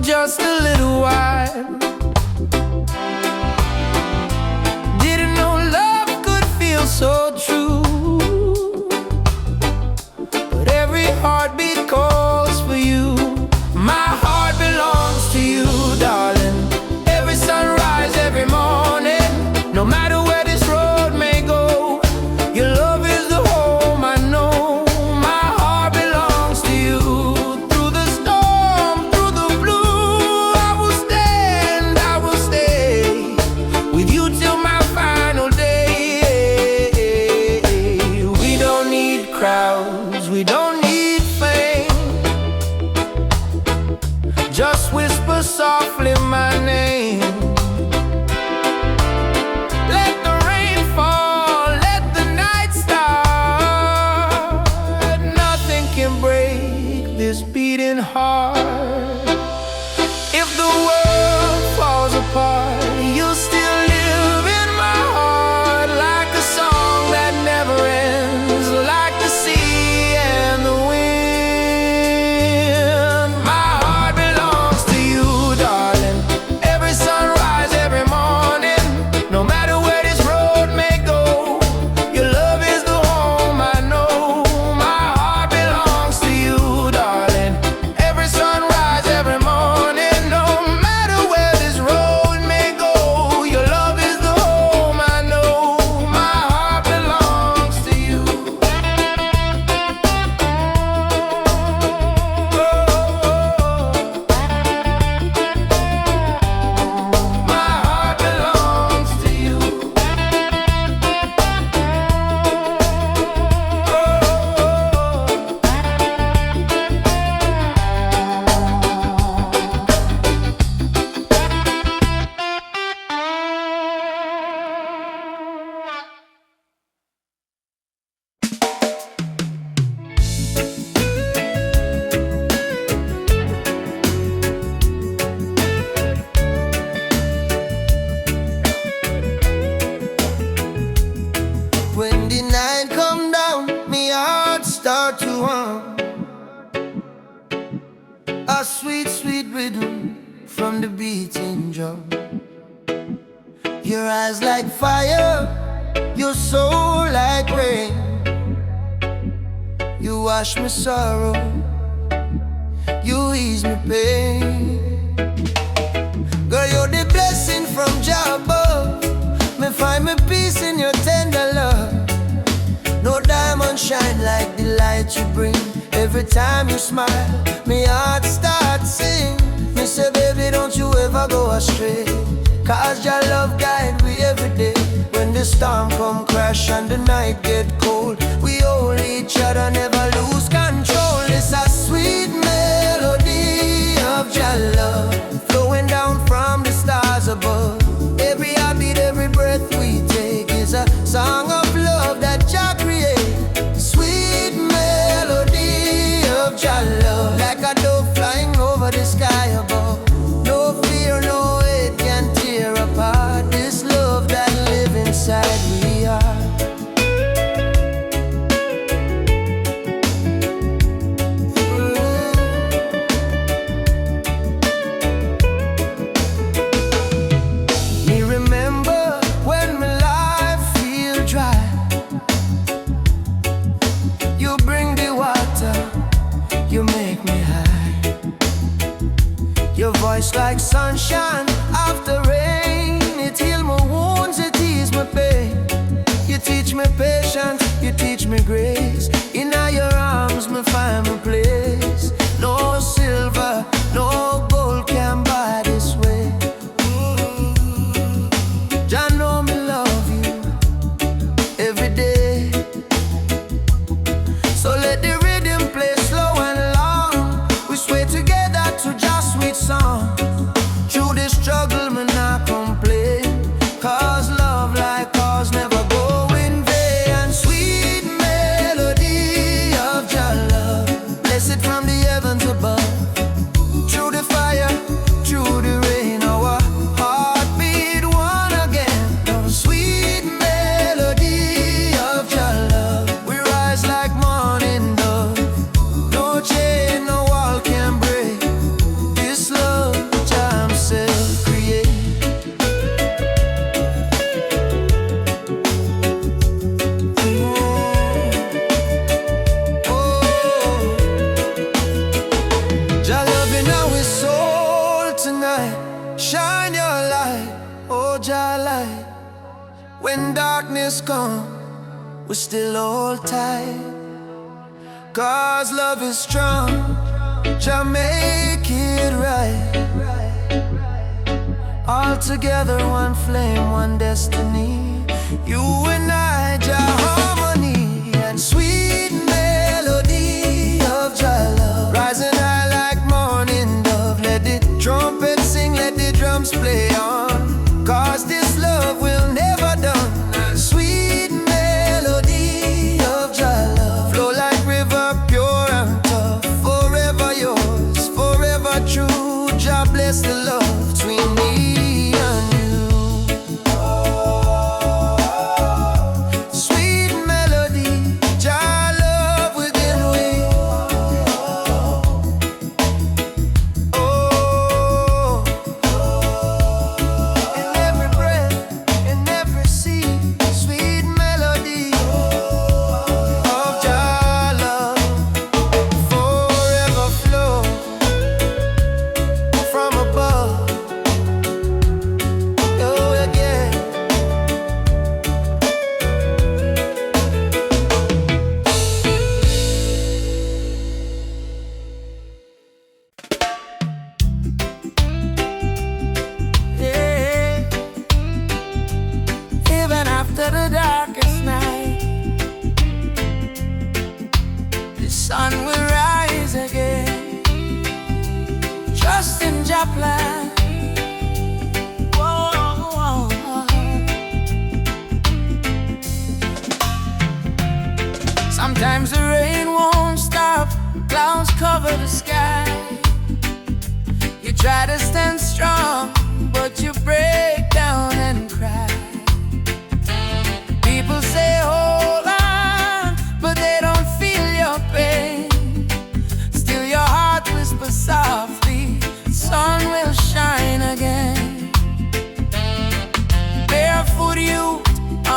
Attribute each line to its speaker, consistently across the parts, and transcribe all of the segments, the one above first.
Speaker 1: just a little while. Didn't know love could feel so true, but every heartbeat calls for you. My heart belongs to you, darling. Every sunrise, every morning, no matter where this road may go, your love is the home I know. My heart belongs to you. Through the storm, through the blue, I will stand, I will stay with you till my final day. We don't need crowds, we don't need fame. Just whisper softly my name. Let the rain fall, let the night start. Nothing can break this beating heart. If the world falls apart, you'll still live in my heart, like a song that never ends, like the sea and the wind. My heart belongs to you, darling. Every sunrise, every morning, no matter where this road may go, your love is the home I know. My heart belongs to you, darling. Every sunrise, every morning, no matter where this road may go, your love is the home I know. My heart belongs to you. My heart belongs to you. When the night come down, me heart start to hum. A sweet, sweet rhythm from the beating drum. Your eyes like fire, your soul like rain. You wash me sorrow, you ease me pain. Girl, you're the blessing from Jah above. Me find me peace in your tender love. No diamond shine like the light you bring. Every time you smile, me heart starts sing. Me say, baby, don't you ever go astray, 'cause your love guide we every day. When the storm come crash and the night get cold, we hold each other, never lose control. It's a sweet melody of your love, flowing down from the stars above. Every heartbeat, every breath we take is a song of love that Jah create. Sweet melody of your love, like a dove flying over the sky above. No fear, no hate can tear apart this love that live inside we are. Me remember when my life feel dry, you bring the water, you make me high. Your voice like sunshine after rain, it heal my wounds, it ease my pain. You teach me patience, you teach me grace. In your arms me find my place. No silver, no gold can buy this way. Jah know me love you every day. So let the rhythm play slow and long. We sway together to just sweet song. Through the struggle, me not complain, 'cause love like ours never go in vain. And sweet melody of your love, blessed from the heavens above. Through the fire, through the rain, our heartbeat one again. Oh, sweet melody of your love, we rise like morning dove. No chain, no wall can break this love When darkness comes, we still hold tight, 'cause love is strong, Jah make it right. All together, one flame, one destiny. You and I, Jah harmony and sweet melody of Jah love. Rising high like morning dove. Let the trumpet sing, let the drums play on, 'cause this love will never done. Sweet melody of Jah love. Flow like river, pure and tough. Forever yours, forever true. Jah bless the love between me.
Speaker 2: The darkest night, the sun will rise again. Trust in Jah plan. Whoa. Sometimes the rain won't stop, clouds cover the sky. You try to stand strong, but you break down and cry. People say hold on, but they don't feel your pain. Still your heart whispers softly, sun will shine again. Barefoot youth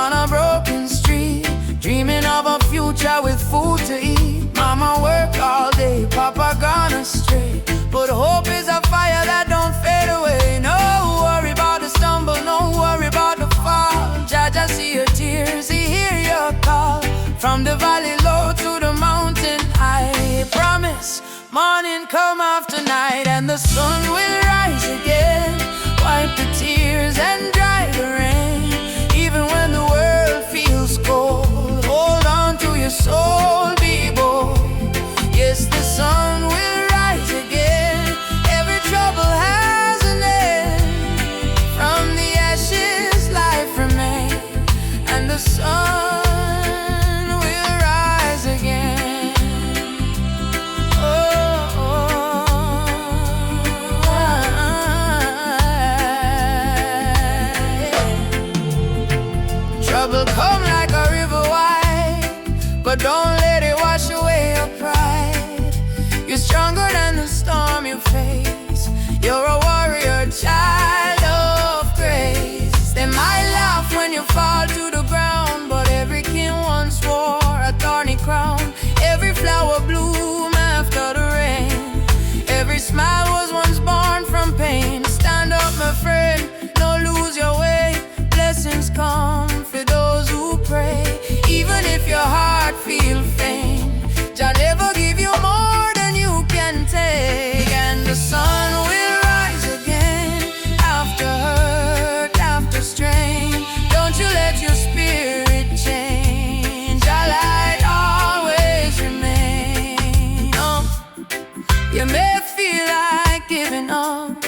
Speaker 2: on a broken street, dreaming of a future with food to eat. Mama work all day, Papa gone astray, but hope is a fire that don't fade away. No worry about the stumble, no worry about the fall. Jah see your tears, He hear your call. From the valley low to the mountain high, promise morning come after night, and the sun will rise again. Wipe the tears and dry the rain. Even when the world feels cold, hold on to your soul, be bold. Yes, the sun will rise again. Every trouble has an end. From the ashes life remains, and the sun will rise again. Trouble come like a river wide, but don't let it wash away your pride. You're stronger than the storm you face. You're a warrior, child of grace. They might laugh when you fall to the ground, but every king once wore a thorny crown. Every flower bloom after the rain. Every smile was once born from pain. Stand up, my friend, don't lose your way. Blessings come for those who pray. Even if your heart feels faint, Jah never give you more than you can take. And the sun will rise again, after hurt, after strain. Don't you let your spirit change. Jah light always remain. You may feel like giving up,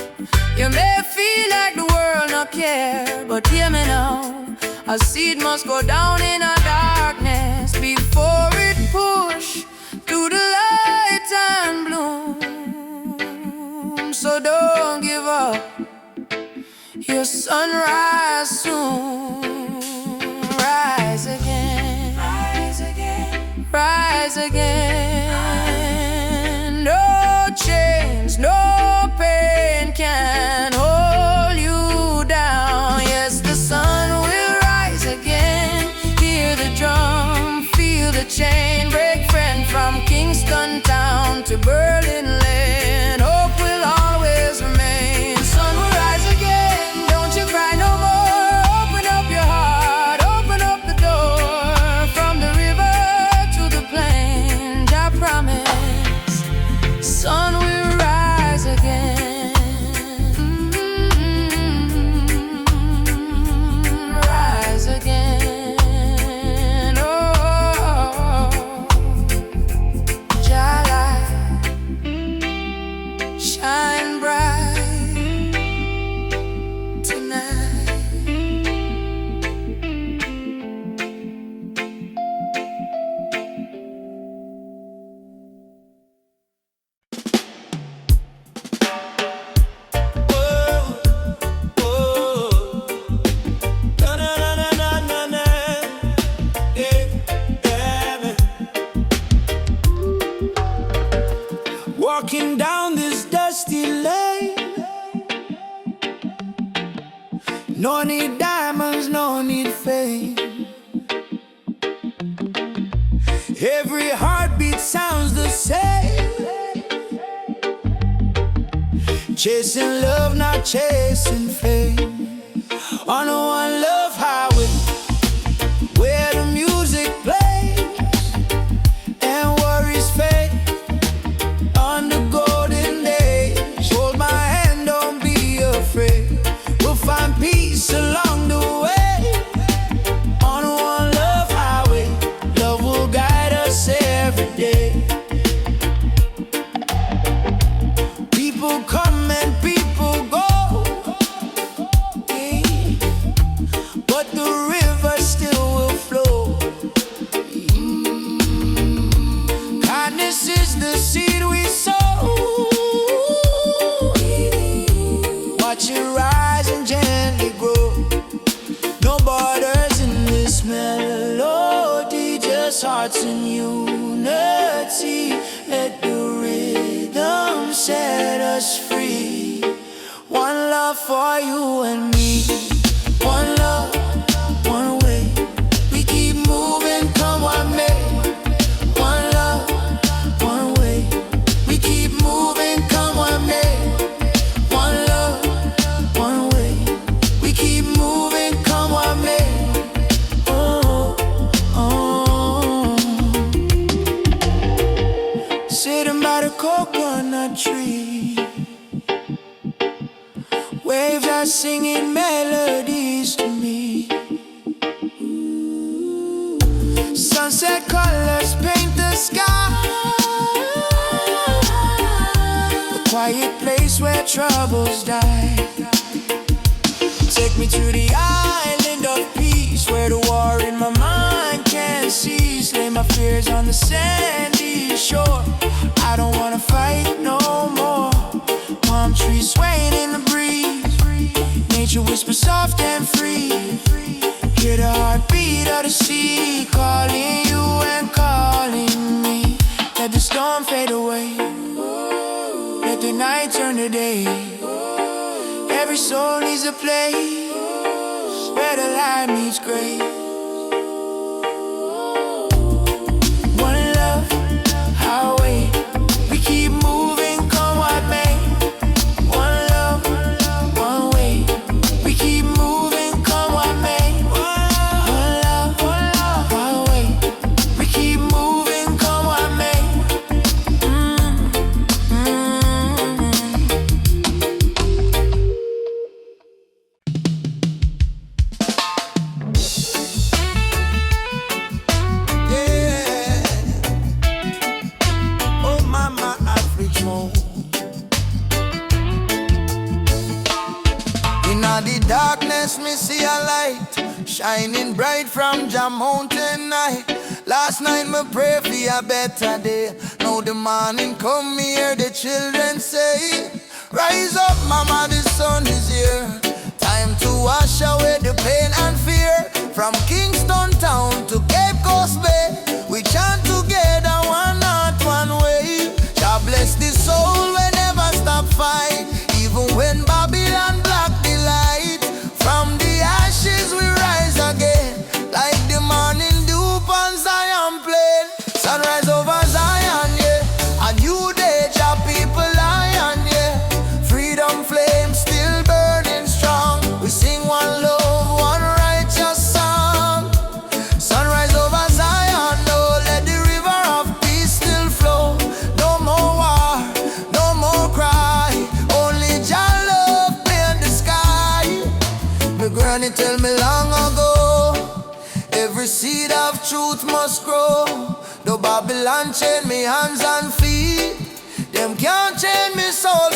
Speaker 2: you may feel like the world not care, but hear me now. A seed must go down in a darkness before it push through the light and bloom. So don't give up, your sunrise soon. Rise again, rise again, rise again. No chains, no pain can hold you down. Yes, the sun will rise again. Hear the drum, feel the chain break. Friend from Kingston town to Berlin land, hope will always remain. Sun will rise again, don't you cry no more. Open up shine bright tonight.
Speaker 1: Walking down this dusty lane, no need diamonds, no need fame. Every heartbeat sounds the same. Chasing love, not chasing fame. On a one love highway, where the music plays and worries fade. On the golden days, hold my hand, don't be afraid. We'll find peace along the way. On a one love highway, love will guide us every day. People come and people go, but the river still will flow. Kindness is the seed we sow. Watch it rise and gently grow. No borders in this melody, just hearts in unity. Let the rhythm set us free. One love for you and me. One love, one way. We keep moving, come what may. One love, one way. We keep moving, come what may. One love, one way. We keep moving, come what may. Oh, oh. Sitting by the coconut tree, waves are singing melodies to me. Sunset colors paint the sky, a quiet place where troubles die. Take me to the island of peace, where the war in my mind can't cease. Lay my fears on the sandy shore. I don't wanna fight no more. Palm trees swaying in the breeze, nature whispers soft and free. Hear the heartbeat of the sea, calling you and calling me. Let the storm fade away, let the night turn to day. Every soul needs a place where the light meets gray. One love, highway. We keep moving, come what may. One love, one way. We keep moving, come what may. One love, one way. We keep moving, come what may. The darkness, me see a light shining bright from Jah mountain night. Last night me pray for a better day. Now the morning come, me hear the children say, rise up mama, the sun is here. Time to wash away the pain and fear. From Kingston town to Cape Coast Bay, we chant together, one heart, one way. Jah bless the soul, we never stop fight. Even when Babylon block the light, from the ashes we rise again, like the morning dew on Zion plain. Sunrise over Zion, yeah. A new day, Jah people lion, yeah. Freedom flame still burning strong. We sing one love, one righteous song. Sunrise over Zion, oh, let the river of peace still flow. No more war, no more cry. Only Jah love paint the sky. My granny tell me long ago, every seed of truth must grow. Though Babylon chain me hands and feet, them can't chain me soul.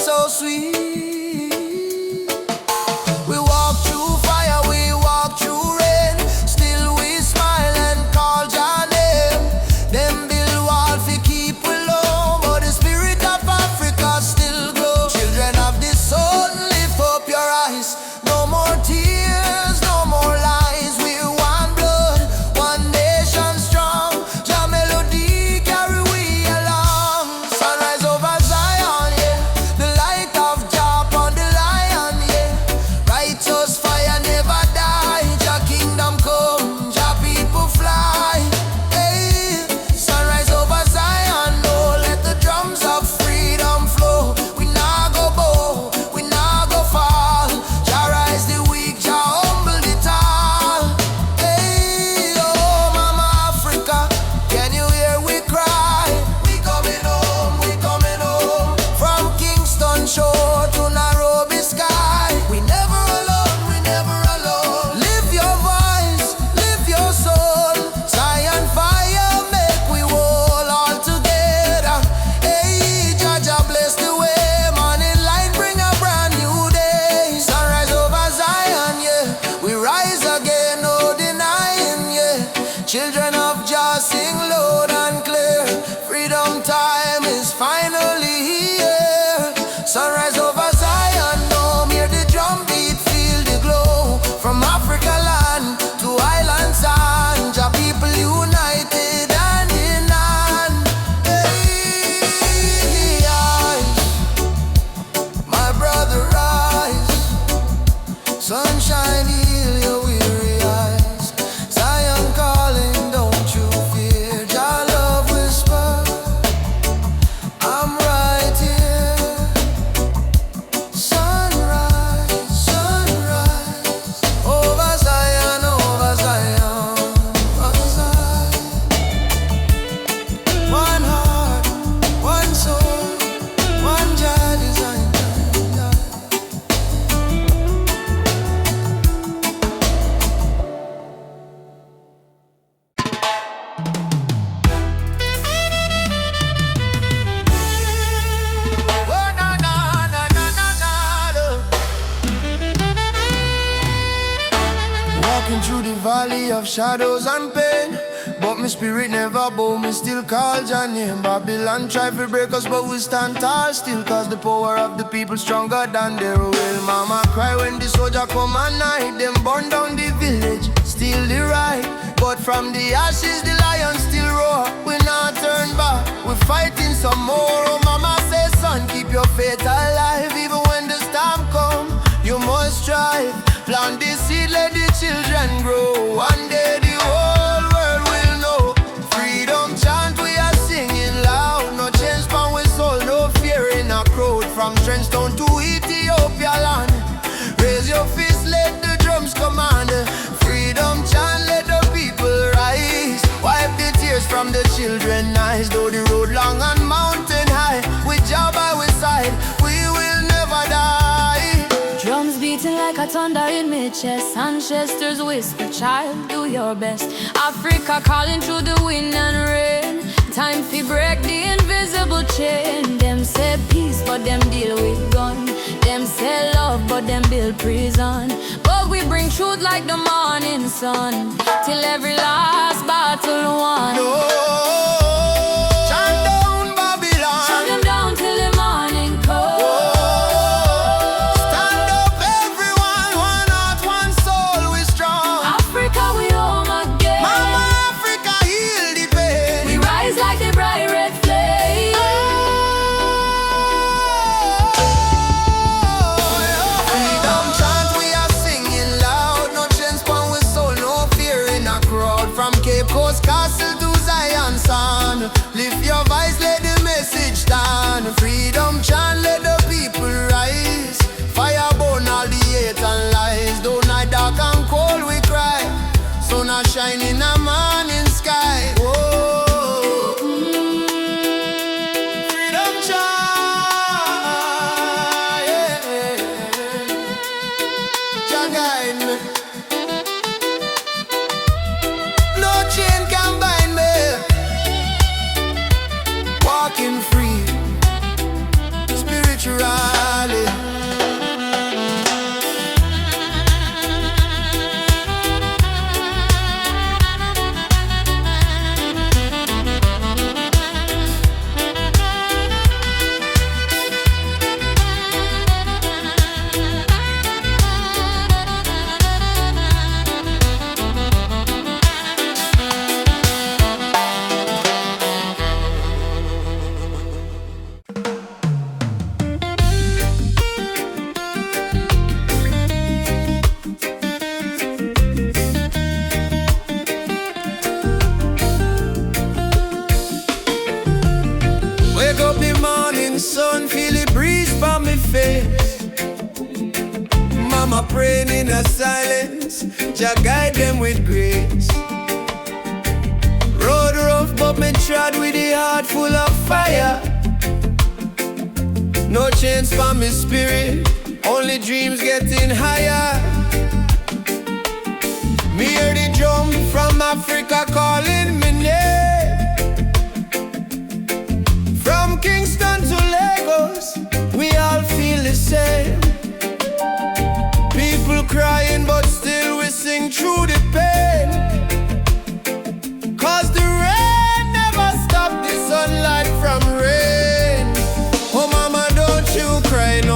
Speaker 1: sunrise over Zion dome. Hear the drum beat, feel the glow. From Africa land to island sand, Jah people united hand in hand. Hey, rise, my brother, rise. Sunshine heal your weary eyes. Zion calling, don't you fear. Jah love whisper, I'm right here. Sunrise, sunrise, over Zion, over Zion, over Zion. One heart, one soul, one Jah design. Oh, na, na, na, na, na, na. Walking through the valley of shadows and pain, but my spirit never bow, me still call Jah name. Babylon try to break us, but we stand tall still, cause the power of the people stronger than their will. Mama cry when the soldier come at night. Them burn down the village, steal the right, but from the ashes the lion still roar. We not turn back, we fighting some more. Oh mama say son, keep your faith alive. Even when the storm come, you must strive. Plant the seed, let the children grow. One day the whole world will know. Freedom chant we are singing loud. No change pan we soul, no fear in a crowd. From Trenchtown to Ethiopia land, raise your fist, let the drums command. Freedom chant, let the people rise. Wipe the tears from the children's eyes. Though the road long and mountain high, with Jah by our side, we will never die.
Speaker 2: Drums beating like a thunder in my chest. Ancestors whisper, child, do your best. Africa calling through the wind and rain. Time to break the invisible chain. Them say peace, but them deal with gun. Them say love, but them build prison. But we bring truth like the morning sun, till every last battle won.
Speaker 1: No, chant down Babylon.
Speaker 2: Shut them down till the morning comes.
Speaker 1: Stand up everyone, one heart, one soul, we strong.
Speaker 2: Africa, we home again.
Speaker 1: Mama Africa, heal the pain.
Speaker 2: We rise like the bright red flame.
Speaker 1: Freedom chant we are singing loud. No chains pan we soul, no fear in a crowd. From Cape Coast Castle to Zion Sound, lift your voice, let the message stand. Freedom chant, let the people rise. Fire burn all the hate and lies. Though night dark and cold we cry, sun a shine in a morning sky. Whoa. Freedom chant, yeah. Jah guide me. No chain can bind me. Walking free, spiritually. Wake up the morning sun, feel the breeze from me face. Mama praying in a silence, Jah guide them with grace. Road rough, but me trod with the heart full of fire. No chains for me spirit, only dreams getting higher. Me hear the drum from Africa calling me name. From Kingston to Lagos, we all feel the same. People crying, but still we sing through the pain. Cause the rain never stopped the sunlight from rain. Oh mama, don't you cry no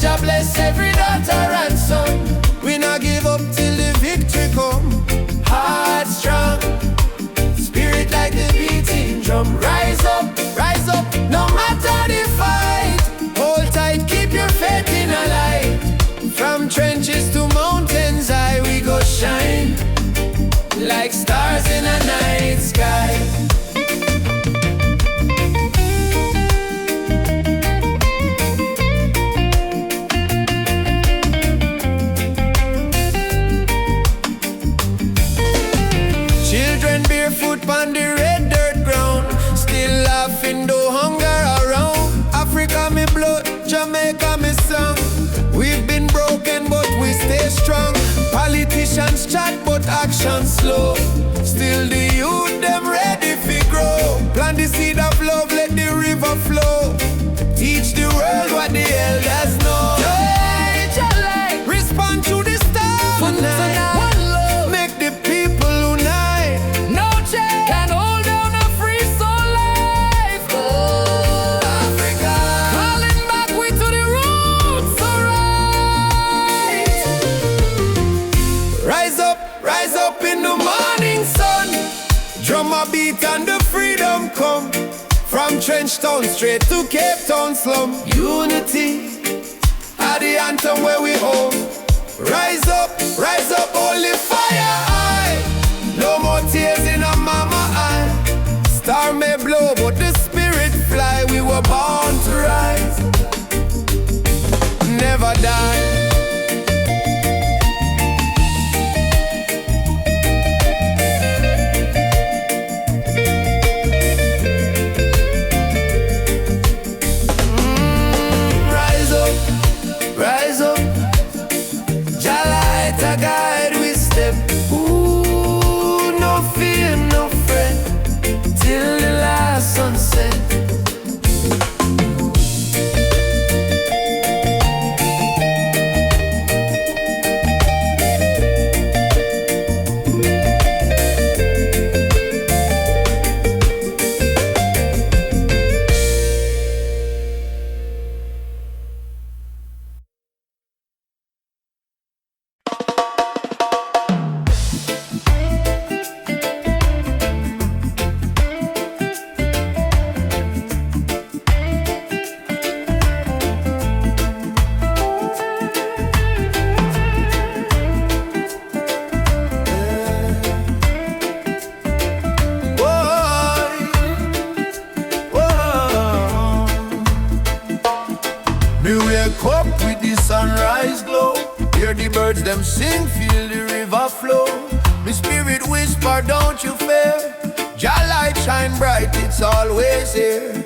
Speaker 2: Jah bless every daughter and son.
Speaker 1: We not give up till the victory come.
Speaker 2: Heart strong, spirit like the beating drum. Rise up, no matter the fight.
Speaker 1: Hold tight, keep your faith in a light.
Speaker 2: From trenches to mountains high, we go shine like stars in a night sky.
Speaker 1: Children barefoot on the red dirt ground, still laughing though hunger around. Africa me blood, Jamaica me song. We've been broken but we stay strong. Politicians chat but action slow. Still the youth them ready fi grow. Plant the seed of love, let the river flow. Teach the world what the elders know. Respond to the stars tonight.
Speaker 2: One love,
Speaker 1: Make the people unite.
Speaker 2: no change can hold down a free soul life. Oh,
Speaker 1: Africa,
Speaker 2: calling back we to the roots, alright.
Speaker 1: rise up in the morning sun. Drum a beat and the freedom come. From Trench Town straight to Cape Town slum. Unity are the anthem where we home. Rise up, hold the fire high. No more tears in a mama eye. Star may blow but the spirit fly. We were born to rise, never die. Rise up, Jah light a guide we step. Ooh, no fear, no fret, till the last sunset. Me wake up with the sunrise glow. Hear the birds them sing, feel the river flow. Me spirit whisper, don't you fear. Jah light shine bright, it's always here.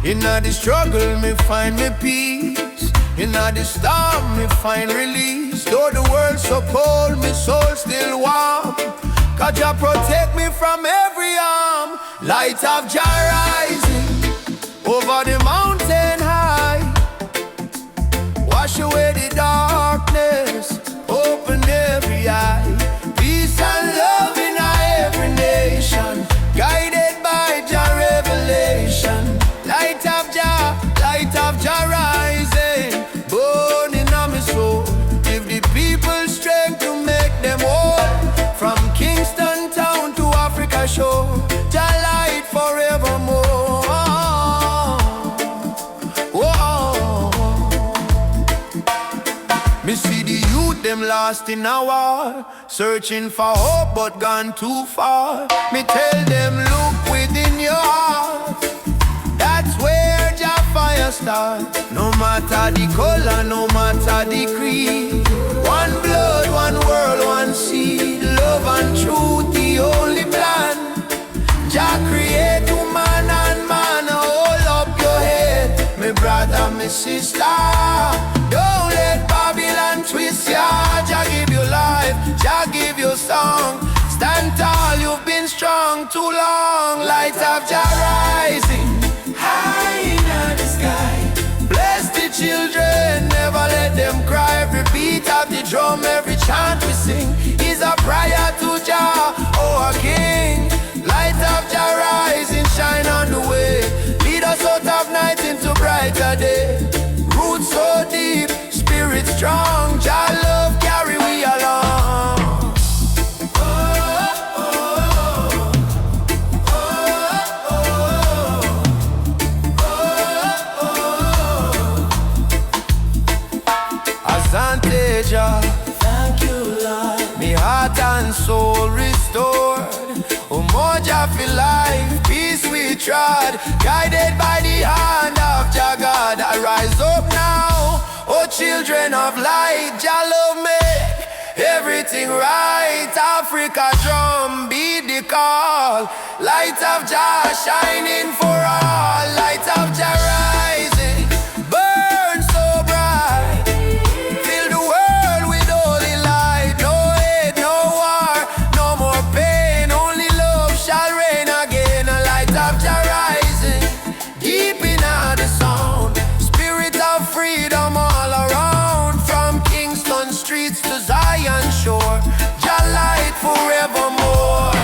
Speaker 1: Inna the struggle, me find me peace. Inna the storm, me find release. Though the world so cold, me soul still warm. 'Cause Jah protect me from every harm. Light of Jah rising over the mountain high. Wash away the darkness, open every eye. Peace and love in every nation, guided by Jah revelation. Light of Jah rising, burning on my soul. Give the people strength to make them whole. From Kingston town to Africa shore, Jah light forevermore. Me see the youth them lost in a war, searching for hope but gone too far. Me tell them look within your heart, that's where Jah fire start. No matter the color, no matter the creed, one blood, one world, one seed. Love and truth, the only plan. Jah create woman and man. Hold up your head, me brother, me sister. Don't let Babylon twist ya. Jah give you life, Jah give you song. Stand tall, you've been strong too long. Light of Jah rising high in the sky. Bless the children, never let them cry. Every beat of the drum, every chant we sing is a prayer to Jah, oh our King. Light of Jah rising, shine on the way. Lead us out of night into brighter day. Roots so deep, Jah.
Speaker 2: Thank you, Lord.
Speaker 1: Me heart and soul restored. Umoja for life, peace we trod, guided by the hand of Jah God. I rise up now, oh children of light. Jah love make everything right. Africa drum beat the call. Light of Jah shining for all. Light of Jah rising, burn so bright. Fill the world with holy light. No hate, no war, no more pain. Only love shall reign again. A light of Jah rising, deep in the sound. Spirit of freedom all around. From Kingston streets to Zion shore. Jah light forevermore.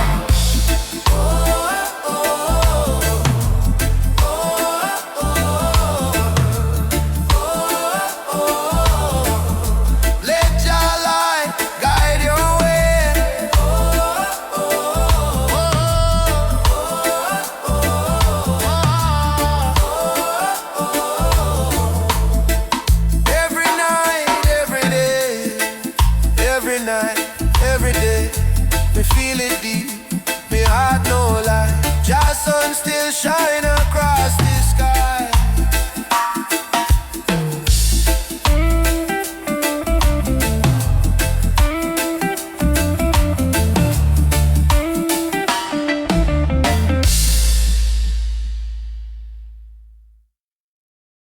Speaker 1: Every day, me feel it deep, me heart no lie. Jah sun still shine across the sky.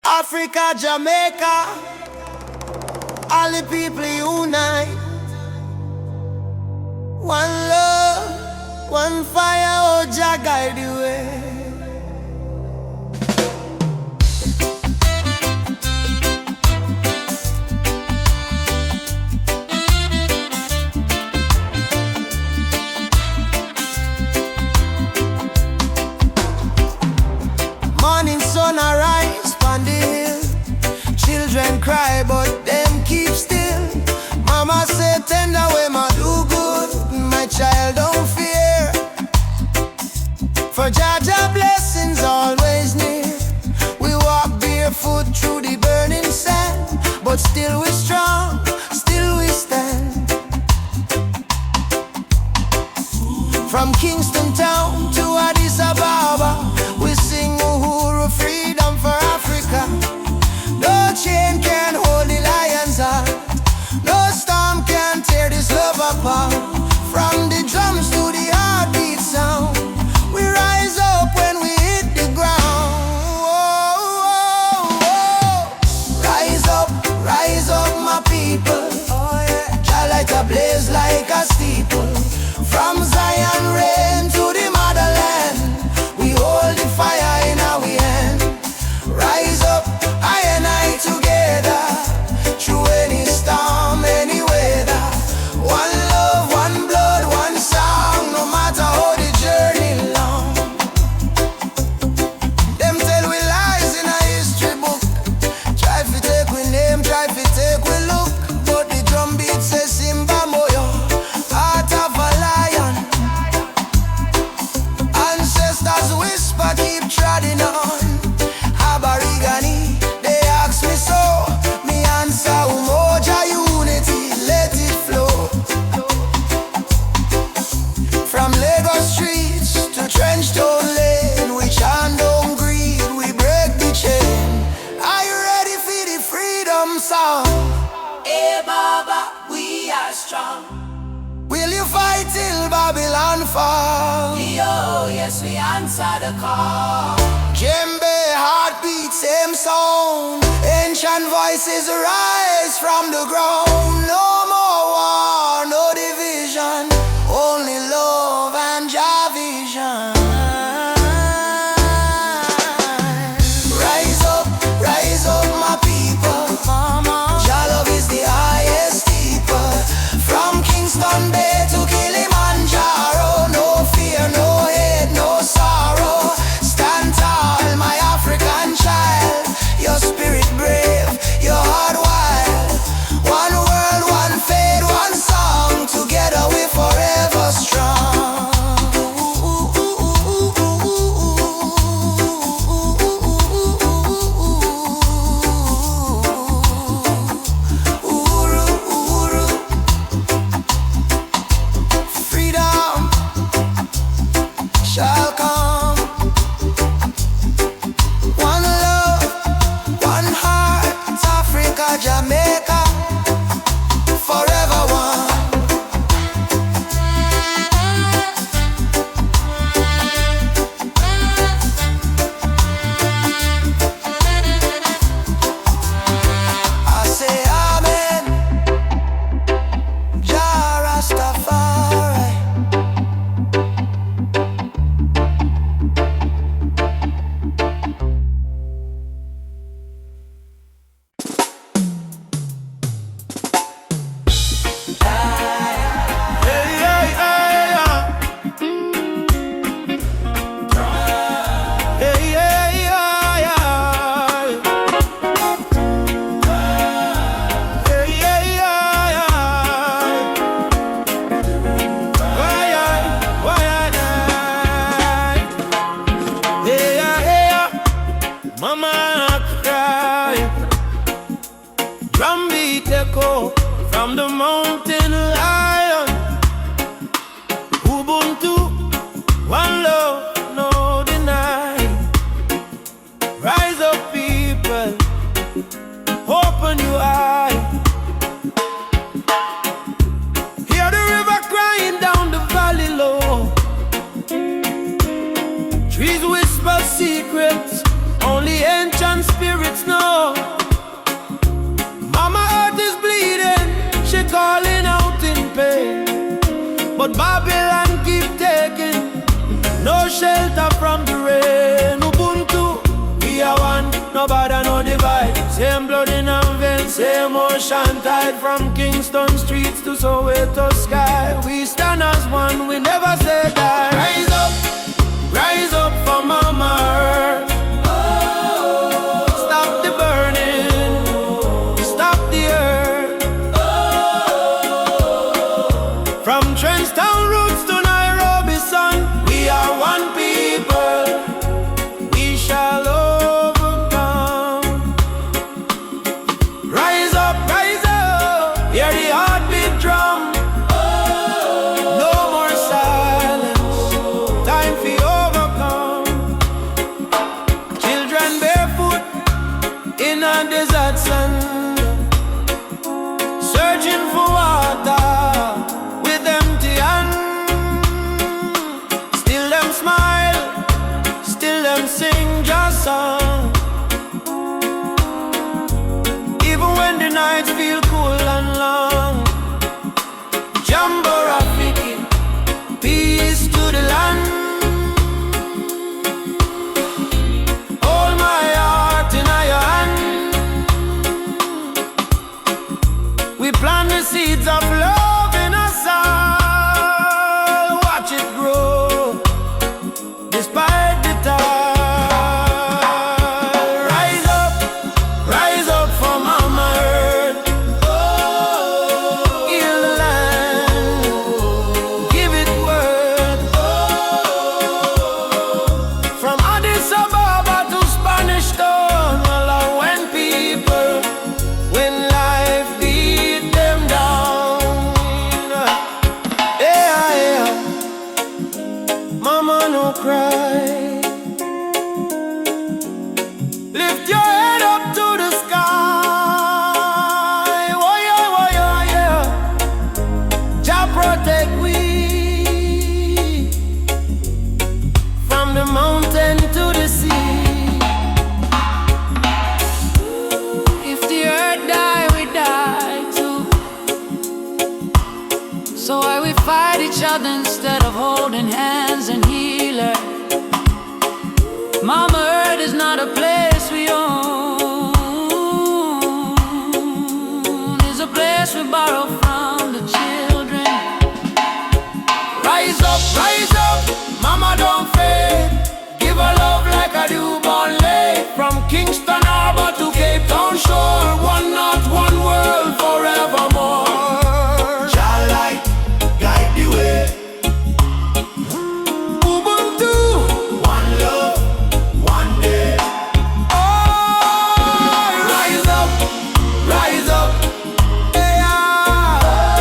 Speaker 1: Africa, Jamaica, all the people unite. One love, one fire, oh Jah guide the way. Morning sun arise on the hill. Children cry but them keep still. Mama say tender way ma do good. My child don't fear, for Jah Jah blessings always near. We walk barefoot through the burning sand, but still we're strong, still we stand. From Kingston town to Addis Ababa, we sing Uhuru, freedom for Africa. No chain can hold the lion's heart, no storm can tear this love apart. From the drums to the heartbeat sound, we rise up when we hit the ground. Rise up my people. Jah light a blaze like a steeple. From Zion rain to the motherland, we hold the fire in our hand. Rise up, I and I together, through any storm, any weather. One love, one blood, one song, no matter how the journey long. Them tell we lies in a history book. Try to take we name, try to take we look, but the drum beat says Simba Moyo, heart of a lion. Ancestors whisper, keep treading on. Aborigine, they ask me so. Me answer, Umoja unity, let it flow. From Lagos streets to Trenchtown Lane, we chant down greed, we break the chain. Are you ready for the freedom song?
Speaker 2: Hey Baba, we are strong.
Speaker 1: Will you fight till Babylon fall?
Speaker 2: Yo, yes, we answer the call.
Speaker 1: Djembe, heartbeat, same sound. Ancient voices rise from the ground. No more war, no division, only love and Jah vision. Rise up my people. Jah love is the highest steeple. From Kingston Bay to Kilimanjaro, no fear, no hate, no sorrow. Stand tall, my African child. Your spirit brave, your heart wild. One world, one Drumbeat echo from the mountain lion. Ubuntu, one love, no deny. Rise up, people, open your eye. Hear the river crying down the valley low. Trees whisper secrets only ancient spirits know. Mama Earth is bleeding, she calling out in pain. But Babylon keep taking no shelter from the rain. Ubuntu, we are one, no bother, no divide. Same blood in our veins, same ocean tide. From Kingston streets to Soweto sky, we stand as one, we never say die. Rise up for Mama Earth. Stop the burning, stop the earth. From Trenchtown roots to Nairobi sun, we are one people, we shall overcome. Rise up, hear the heartbeat drum. No more silence, time for overcome. Children barefoot in a desert sand, searching for water with empty hands. Still them smile, still them sing just song. Even when the nights feel cool and long. Jambo Rafiki, peace to the land. Hold my heart in your hand. We plant the seeds of love in us all. Watch it grow, despite the tide. Rise up for Mama Earth. Heal the land, give it worth. From Addis Ababa to Spanish Town, all when people, when life beat them down. Yeah, Mama, no cry. Lift your head up to the sky. Oh yeah. Jah protect we from the mountain to the sea.
Speaker 2: If the earth die, we die too. So why we fight each other instead of holding hands and heal her? Mama Earth is not a place we own, it's a place we borrow from the children.
Speaker 1: Rise up, Mama don't fade. Give her love like a newborn lake. From Kingston Harbor to Cape Town shore, one not one world forevermore. Shall light guide the way. Ubuntu, one love, one day. Oh, rise up, yeah.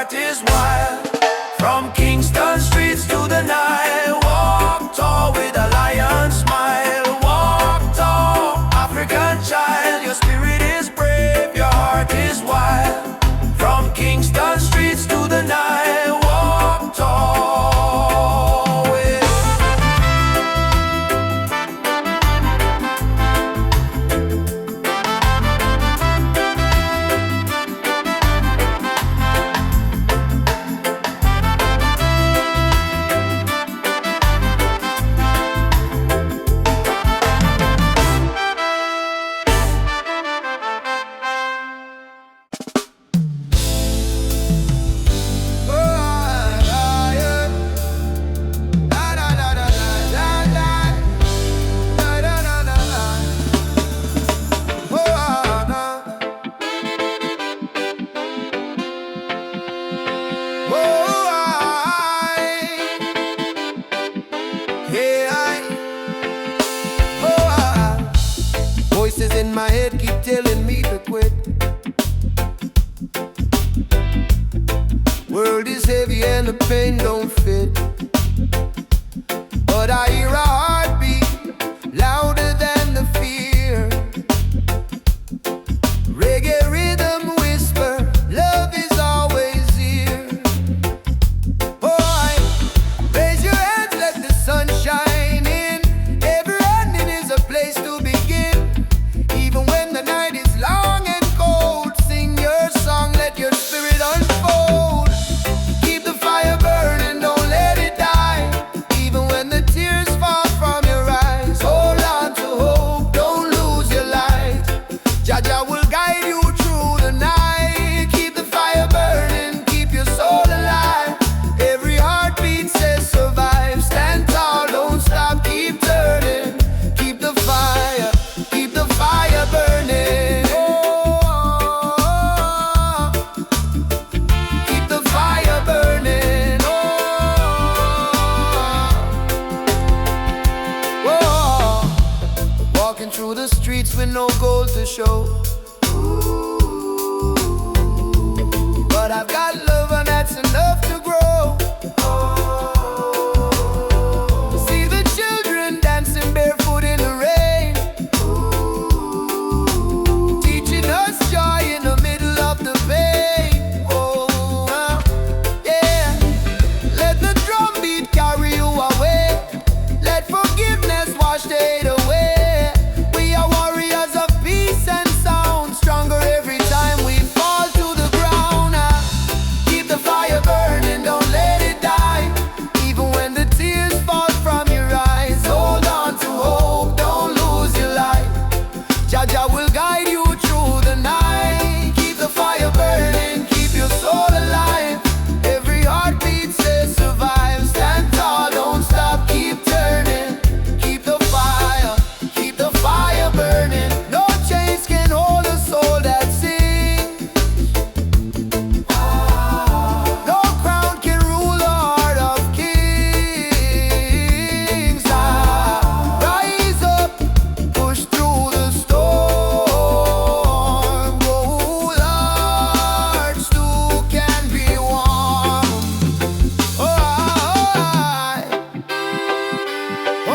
Speaker 1: heart is wild. From Kingston streets to the Nile, walk tall with a lion smile. Walk tall, African child, your spirit is brave, your heart is wild. From Kingston streets to the Nile, walk tall with. Voices in my head keep telling me to quit. World is heavy and the pain don't fit. But I hear a heartbeat louder than the fear. Reggae rhythm whisper, love is always here. Boy, raise your hands, let the sun shine in. Every ending is a place to begin. Even when the night is long and cold, sing your song, let your spirit unfold. Keep the fire burning, don't let it die. Even when the tears fall from your eyes, hold on to hope, don't lose your light. Jaja will guide you through the night. Keep the fire burning, keep your soul alive. Every heartbeat says survive. Stand tall, don't stop, keep turning. Keep the fire burning. Oh, keep the fire burning. Oh, walking through the streets with no gold to show. But I've got love and that's enough to grow. See the children dancing barefoot in the rain, teaching us joy in the middle of the pain. Oh, yeah. Let the drum beat carry you away. Let forgiveness wash the hate away. We are warriors of peace and sound, stronger every time we fall to the ground. Keep the fire burning, don't let it die. Even when the tears fall from your eyes, hold on to hope, don't lose your light. Jaja will guide you through the night. Keep the fire burning, keep your soul alive. Every heartbeat says survive. Stand tall, don't stop, keep turning. Keep the fire burning. No chains can hold a soul that sings. No crown can rule the heart of kings. Rise up, push through the storm. Gold hearts too can be warm. Oh, yeah. Oh,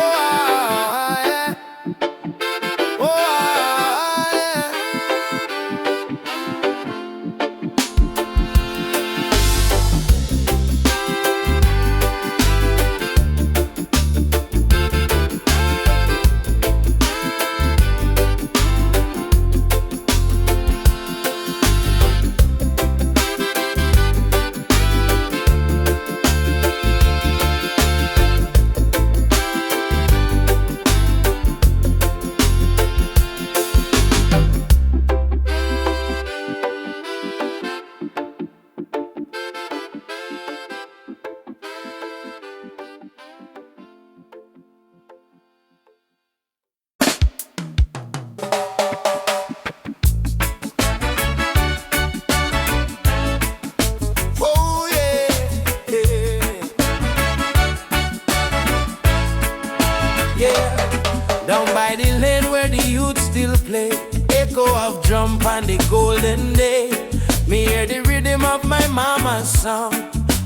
Speaker 1: yeah. Oh, yeah, yeah. Yeah. Down by the lane where the youth still play, echo of drum on the golden day. Me hear hear the rhythm of my mama's song.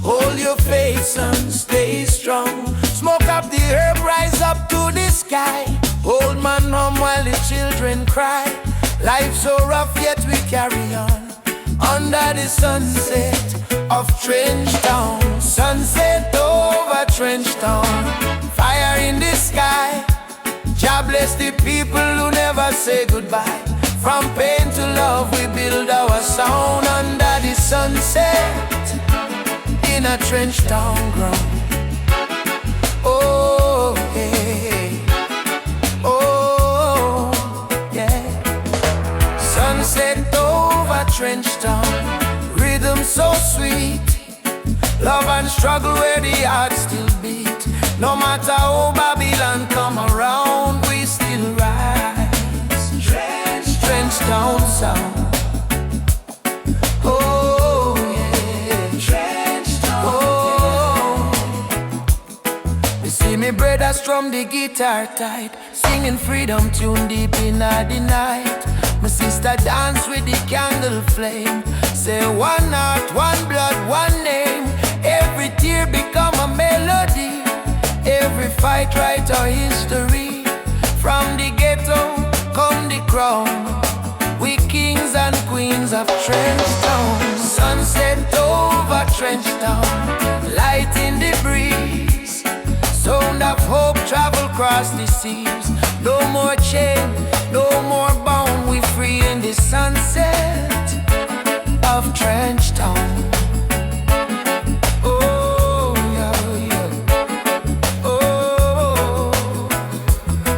Speaker 1: Hold your faith, son, stay strong. Smoke up the herb, rise up to the sky. Old man home while the children cry. Life's so rough, yet we carry on. Under the sunset of Trench Town. Sunset over Trench Town. Fire in the sky. God bless the people who never say goodbye. From pain to love, we build our sound. Under the sunset in a Trench Town ground. Oh, hey. Oh, yeah. Sunset over Trench Town. Rhythm so sweet. Love and struggle where the heart still beat. No matter how Babylon come around, we still rise. Trench Town sound. Oh, yeah. Trench Town. Oh. You see me brothers strum the guitar tight, singing freedom tune deep in the night. My sister dance with the candle flame. Say one heart, one blood, one name. Every tear become a melody. Every fight write our history. From the ghetto come the crown. We kings and queens of Trench Town. Sunset over Trench Town. Light in the breeze. Sound of hope travel across the seas. No more chain, no more bound. We free in the sunset of Trench Town. Oh, yeah, yeah. Oh,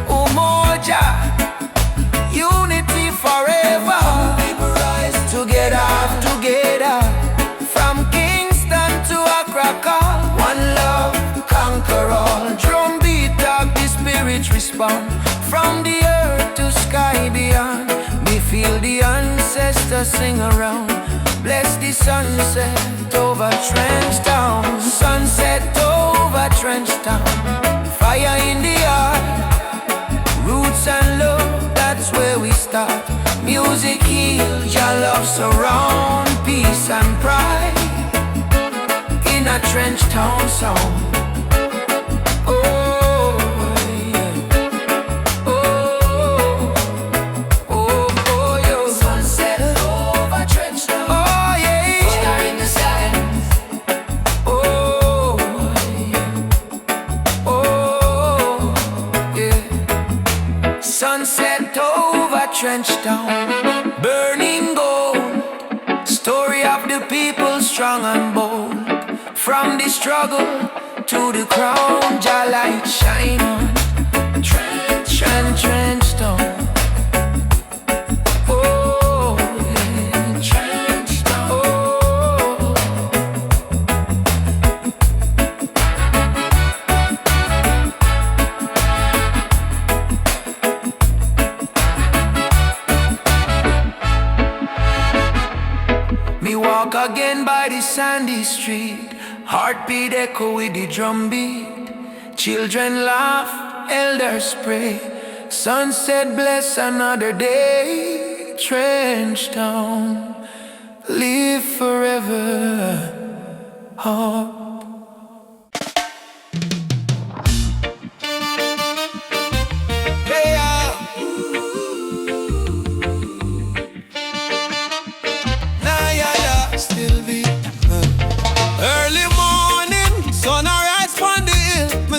Speaker 1: Umoja, unity forever. People rise together, together. From Kingston to Accra, one love, conquer all. Drum beat up, the spirit respond. From the earth to sky beyond, we feel the ancestors sing around. Bless the sunset over Trench Town. Sunset over Trench Town. Fire in the heart. Roots and love, that's where we start. Music heals, your love surround. Peace and pride in a Trench Town sound. Sunset over Trench Town, burning gold. Story of the people strong and bold. From the struggle to the crown, your light shine on Trench Town. Oh, yeah. Trench Town. Oh. Me walk again by the sandy street. Heartbeat echo with the drum beat. Children laugh, elders pray. Sunset bless another day. Trench Town, live forever. Oh.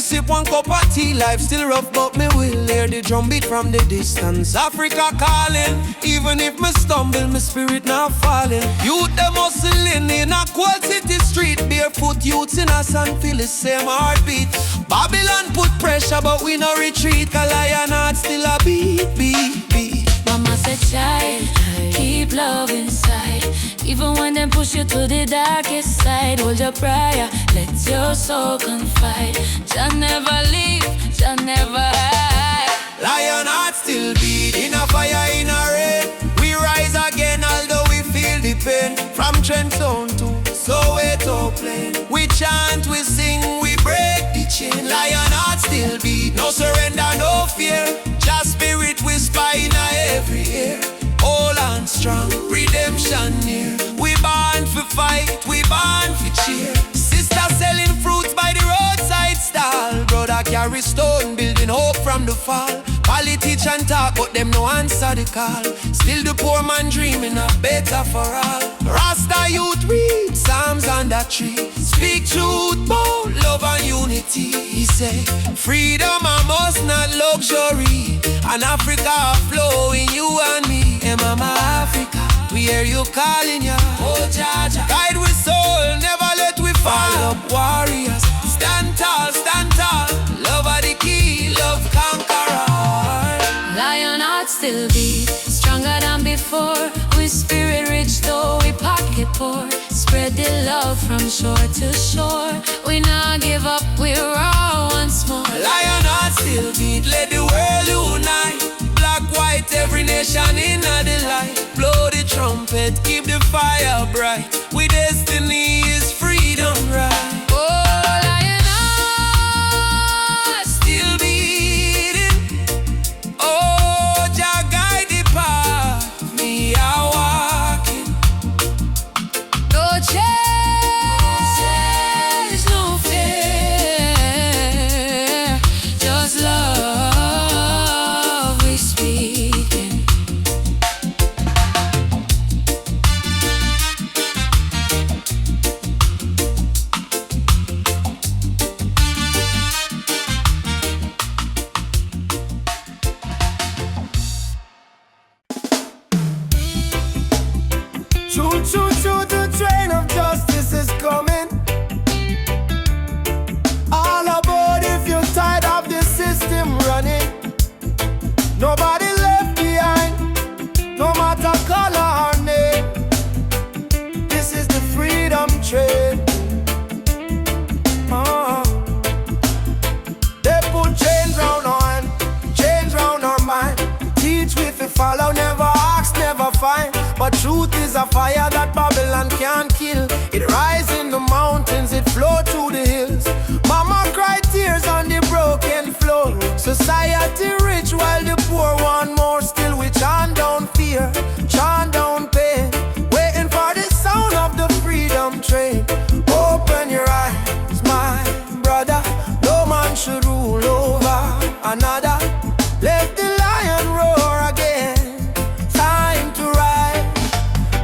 Speaker 1: Sip one cup of tea, life still rough, but me will hear the drum beat from the distance. Africa calling, even if me stumble, my spirit not falling. Youth them hustling in a cold city street. Barefoot youths in a sun feel the same heartbeat. Babylon put pressure, but we no retreat. 'Cause lion heart still a beat, beat, beat.
Speaker 3: Mama said, child, keep love inside. Even when them push you to the darkest side, hold your prayer, let your soul confide. Jah never leave, Jah never hide.
Speaker 1: Lion heart still beat, in a fire, in a rain. We rise again, although we feel the pain. From Trench Town to Soweto plain, we chant, we sing, we break the chain. Lion heart still beat, no surrender, no fear. Just spirit whisper in every ear. All and strong, redemption near. We born fight, we born for cheer. Sister selling fruits by the roadside stall. Brother carry stone, building hope from the fall. Politician talk, but them no answer the call. Still the poor man dreaming of better for all. Rasta youth read Psalms on that tree. Speak truth, bold love and unity. He say, freedom I must not luxury. And Africa flowing you and me. Hey mama Africa, we hear you calling ya. Oh Jaja, guide with soul, never let we fall. Up warriors, stand tall, love are the key, love conqueror.
Speaker 3: Lion heart still beat, stronger than before. We spirit rich though we pocket poor. Spread the love from shore to shore. We not give up, we're all once more.
Speaker 1: Lion heart still beat, let the world unite. Black, white, every nation in the light. Blow the trumpet, keep the fire bright. We destiny is freedom, right?
Speaker 4: Choo, choo, choo, the train of justice is coming. All aboard if you're tired of the system running. Nobody left behind, no matter color or name. This is the freedom train. They put chains round our hand, chains round our mind. Teach we to follow, never ask, never find. But truth is a fire that Babylon can't kill. It rise in the mountains, it flow through the hills. Mama cry tears on the broken floor. Society rich while the poor want more. Still we chant down fear, chant down pain, waiting for the sound of the freedom train. Open your eyes, my brother. No man should rule over another. Let the lion roar again. Time to ride.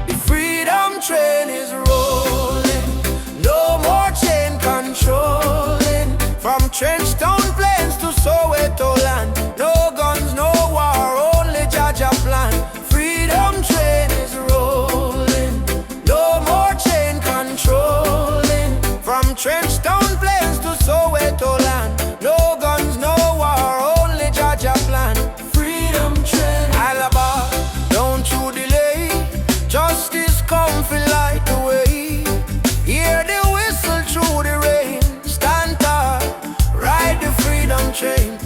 Speaker 4: The freedom train is rolling. No more chain controlling. From Trenchtown Plains to Soweto land. No guns, no war, only Jaja plan. Freedom train is rolling. No more chain controlling. From Trenchtown Plains to Soweto land. No guns, no war, only Jaja plan. Freedom train. Alaba, don't you delay. Justice come feel light the way. Hear the whistle through the rain. Stand tall, ride the freedom train.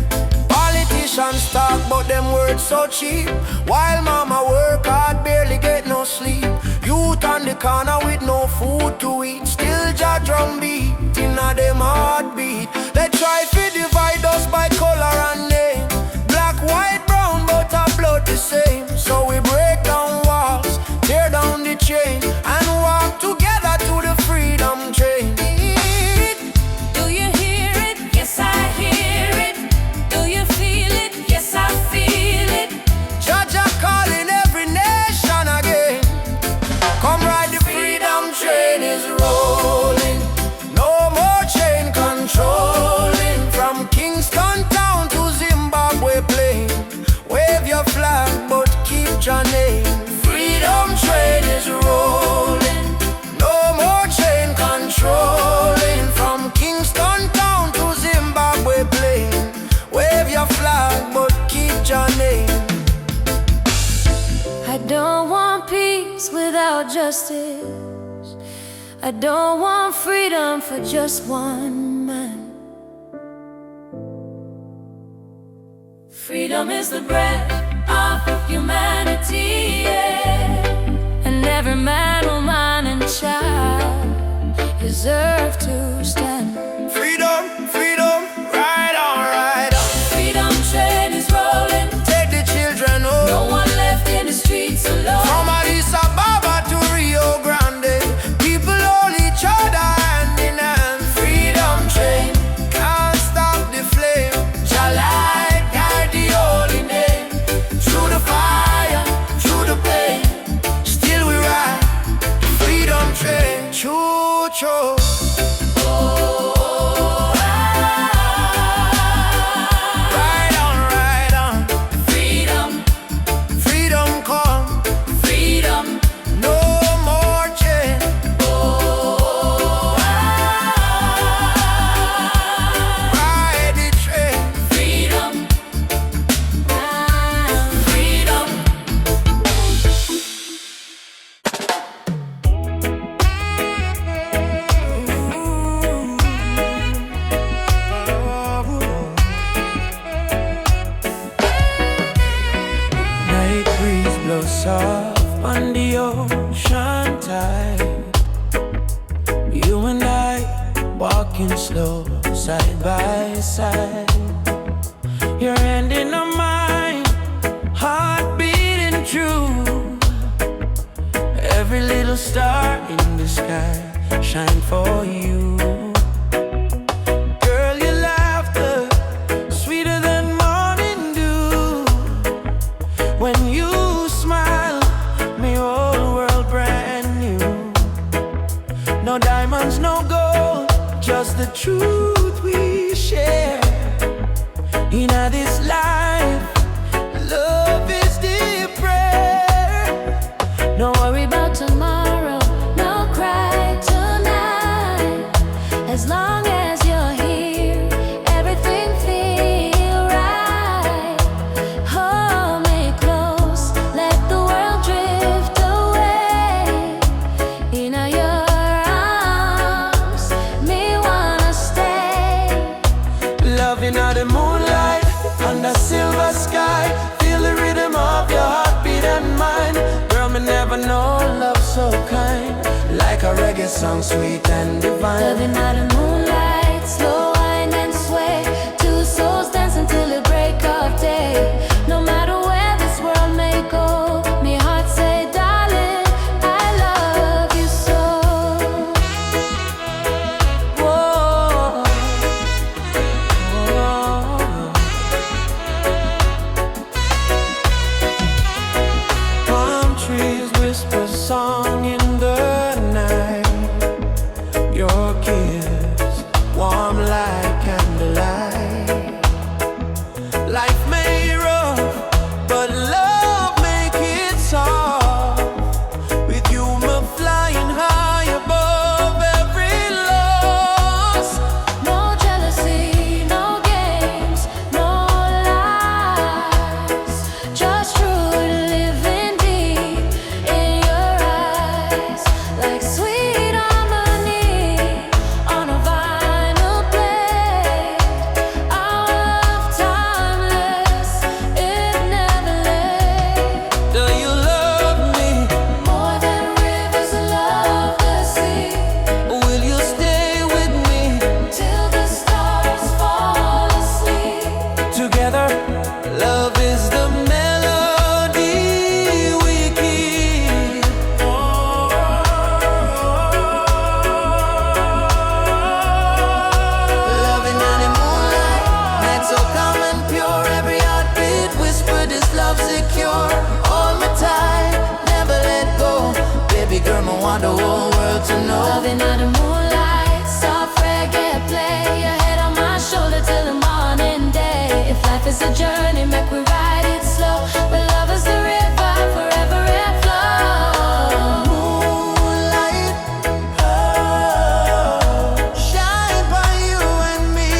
Speaker 4: Politicians talk but them words so cheap. While mama work hard, barely get no sleep. Youth on the corner with no food to eat. Still ja drum beat inna them heartbeat. They try to divide us by color and name. Black, white, brown, but our blood the same. So we break down walls, tear down the chain, and walk together to the freedom train.
Speaker 3: Do you hear it? Yes, I hear it. Do you feel it? Yes, I feel it.
Speaker 4: Jaja calling every nation again. Come ride the freedom train is rolling. No more chain controlling. From Kingston town to Zimbabwe plain. Wave your flag but keep your name. Freedom train is rolling. No more chain controlling. From Kingston town to Zimbabwe plain. Wave your flag but keep your name.
Speaker 3: I don't want peace without justice. I don't want freedom for just one man. Freedom is the breath of humanity, yeah. And every man, woman, and child deserve to stand.
Speaker 4: Freedom, freedom, ride on, ride on.
Speaker 3: Freedom train is rolling.
Speaker 4: Take the children home.
Speaker 3: No one left in the streets alone.
Speaker 4: From Addis Ababa to Rio Grande. People Ride on,
Speaker 3: Freedom,
Speaker 4: freedom come,
Speaker 3: freedom.
Speaker 4: no more chain. Ride the train.
Speaker 3: Freedom, freedom.
Speaker 4: Night breeze blows soft on the ocean tide. You and I walking slow, side by side. Your hand in mine, heart beating true. Every little star in the sky shine for you. Girl, your laughter sweeter than morning dew. When you smile, me whole world brand new. No diamonds, no gold, just the truth we share. In this life, love is the prayer.
Speaker 3: No worry about tomorrow, no cry tonight. As long as you're here, everything feel right. Hold me close, let the world drift away. In your arms, me wanna stay.
Speaker 4: Loving under the moonlight, under silver sky. Feel the rhythm of your heartbeat and mine. Girl, me never know love so kind. Like a reggae song, sweet and divine.
Speaker 3: Loving out the moonlight, slow wind and sway. Two souls dancing till the break of day. No matter where this world may go, me heart say, darling, I love you so.
Speaker 4: Whoa. Palm trees whisper song in the night. Your kiss warm like candlelight. Life may rough, but love make it soft. With you, me flying high above every loss.
Speaker 3: No jealousy, no games, no lies. Just true living deep in your eyes. Like sweet harmony on a vinyl plate. Our love timeless, it never late.
Speaker 4: Do you love me?
Speaker 3: More than rivers love the sea.
Speaker 4: Will you stay with me?
Speaker 3: Till the stars fall asleep.
Speaker 4: Together, love is the melody we keep. Loving in the moonlight, night so calm and pure. Every heartbeat whisper this love secure. Hold me tight, never let go. Baby girl, I want the whole world to know.
Speaker 3: Loving out the moonlight, soft reggae play. Your head on my shoulder till the morning day. If life is a journey, make we ride it slow. But love is the river, forever it flows.
Speaker 4: Moonlight, shine by you and me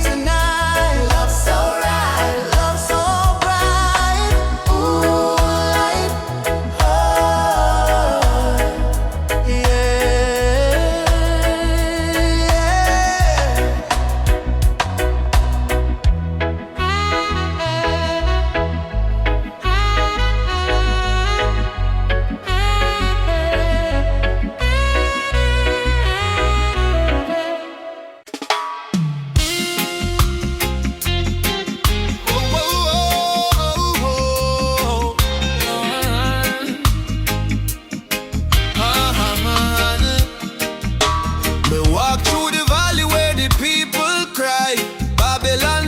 Speaker 4: tonight.
Speaker 3: Love so right,
Speaker 4: Love so bright. Moonlight,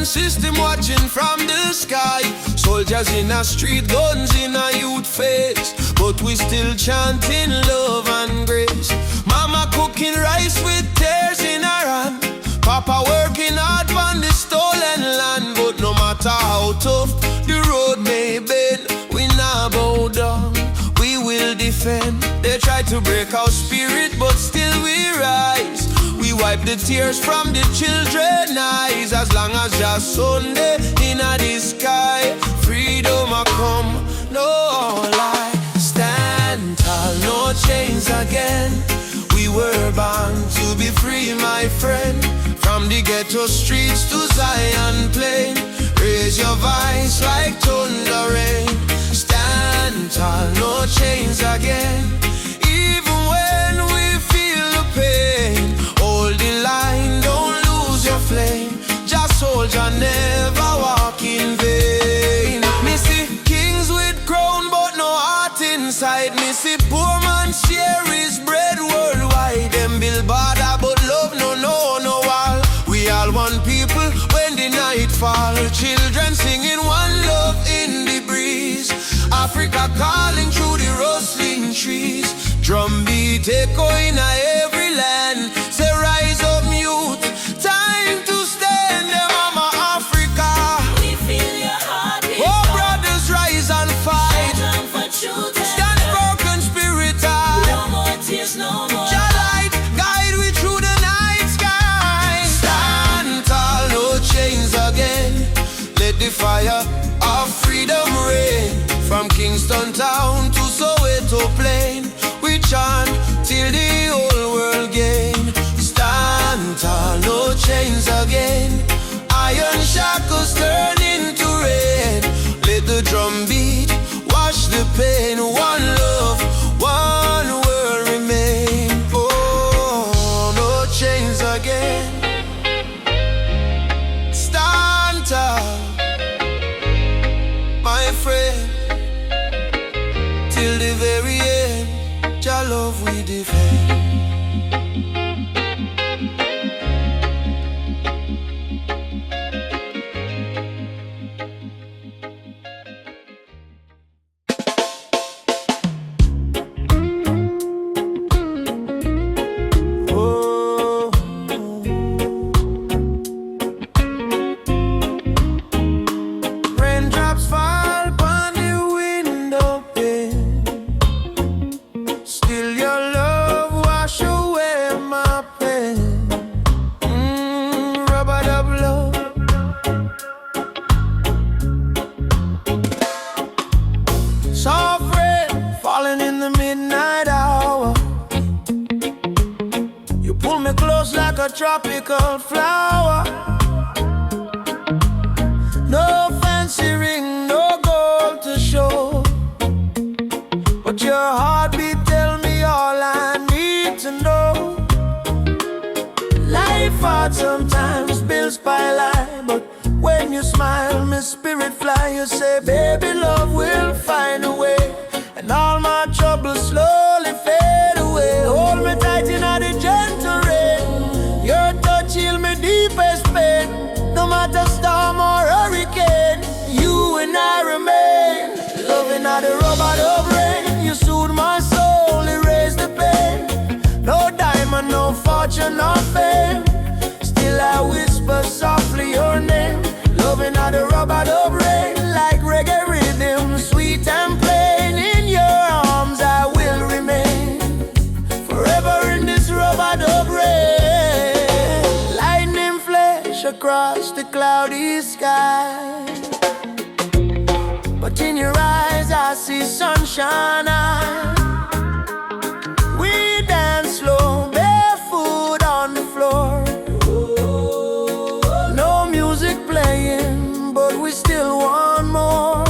Speaker 4: system watching from the sky. Soldiers in a street, guns in a youth face, but we still chanting love and grace.
Speaker 1: Mama cooking rice with tears in her hand. Papa working hard on the stolen land. But no matter how tough the road may bend, we not bow down, we will defend. They try to break our spirit, but still we rise. We wipe the tears from the children's eyes. As long as just Sunday in the sky, freedom a come, no lie. Stand tall, no chains again. We were born to be free, my friend. From the ghetto streets to Zion Plain, raise your voice like thunder rain. Stand tall, no chains again. Even when we feel the pain, hold the line, don't lose your flame. Just hold your, never walk in vain. Me see kings with crown but no heart inside. Me see poor man share his bread worldwide. Them build border but love no wall. We all one people when the night fall. Children singing one love in the breeze. Africa calling through the rustling trees. Drum beat echo in every land. Say rise up youth, time to stand. Mama Africa,
Speaker 3: We feel your heartbeat.
Speaker 1: oh brothers rise and fight.
Speaker 3: Stand for truth and
Speaker 1: Stand for conspiracy.
Speaker 3: no more tears, no more.
Speaker 1: Your light guide we through the night sky. Stand tall, no chains again. Let the fire of freedom reign. From Kingston town to Soweto plain, we chant till the whole world gain. Stand tall, no chains again. Iron shackles turn into red. Let the drum beat wash the pain. One love, one world remain. Oh, no chains again. Stand tall, my friend. Till the very end, your love we defend. Oh, raindrops fall upon the window pane. Still your love wash away my pain. Rubber dub love. Soft rain falling in the midnight hour. You pull me close like a tropical flower. No fancy ring, no gold to show, but your heartbeat tell me all I need to know. Life hard sometimes, bills pile high, but when you smile, my spirit fly. You say, baby, love will find a way, and all my troubles slowly fade away. Hold me tight in the gentle rain. Your touch heal me deepest pain. No matter storm or hurricane, you and I remain. Loving all the rubber of rain. You soothe my soul, erase the pain. No diamond, no fortune, no fame. Still I whisper softly your name. Loving all the rubber of rain. Like reggae rhythm, sweet and plain. In your arms I will remain. Forever in this rubber of rain. Lightning flash across the cloudy sky, but in your eyes I see sunshine. We dance slow, barefoot on the floor. No music playing, but we still want more.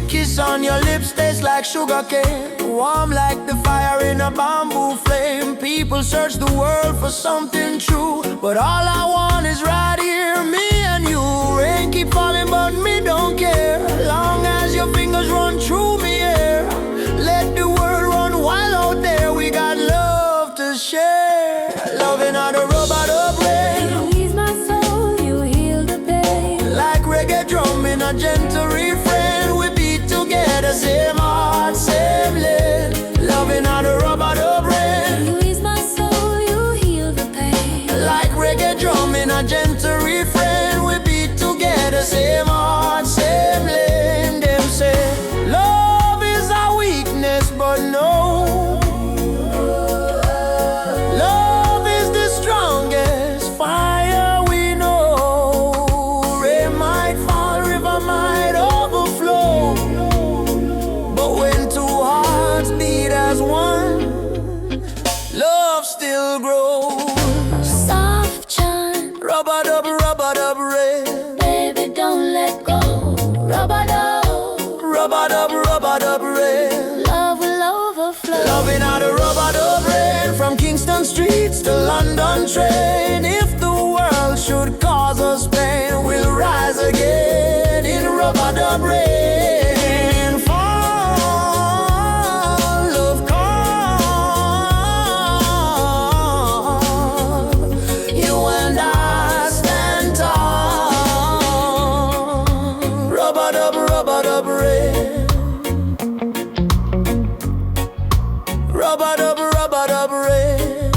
Speaker 1: Kiss on your lips tastes like sugar cane. Warm like the fire in a bamboo flame. People search the world for something true, but all I want is right here, me and you. Rain keep falling, but me don't care. Long as your fingers run through me here. Let the world run wild out there. We got love to share. Loving all the robot of rain.
Speaker 3: You ease my soul, you heal the pain.
Speaker 1: Like reggae drum in a gentle refrain. We beat together, same heart, same lane. Loving all the robot of rain.
Speaker 4: a gentle refrain. We beat together, same heart, same lane. Them say love is a weakness, but no, love is the strongest fire we know. Rain might fall, river might overflow, but when two hearts beat as one, love still grows.
Speaker 3: Soft chant,
Speaker 4: Rub-a-dub, rain.
Speaker 3: baby, don't let go. Rub-a-dub,
Speaker 4: Rub-a-dub, rain.
Speaker 3: love will overflow.
Speaker 4: Loving how the rub-a-dub rain from Kingston streets to London train. If the world should cause us pain, we'll rise again in rub-a-dub rain. Fall, love come. You and I stand tall. Rub-a-dub rain. Rub-a-dub rain.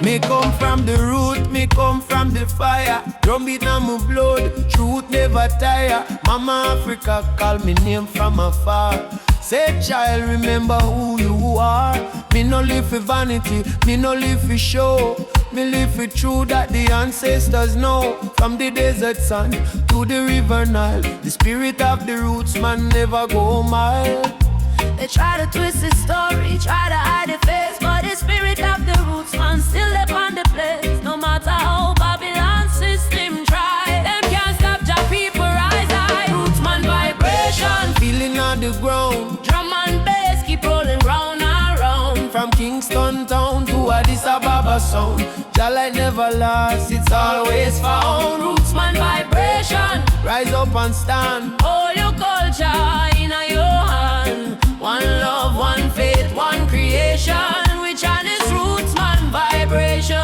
Speaker 4: Me come from the root, me come from the fire. Drum beat on my blood, truth never tire. Mama Africa call me name from afar. Say child, remember who you are. Me no live for vanity, me no live for show. Me live for truth that the ancestors know. From the desert sun to the river Nile, the spirit of the roots man never go mild.
Speaker 3: They try to twist the story, try to hide the face, but the spirit of the roots man still live on the place. No matter how Babylon system try, them can't stop Jah people rise high. Roots man vibration,
Speaker 4: Feeling on the ground,
Speaker 3: drum and bass keep rolling round and round.
Speaker 4: from Kingston town to Addis Ababa sound. Jah light never lost, it's always found.
Speaker 3: Roots man vibration,
Speaker 4: Rise up and stand.
Speaker 3: all your culture in your hand. One love, one faith, one creation. Which one is roots man vibration?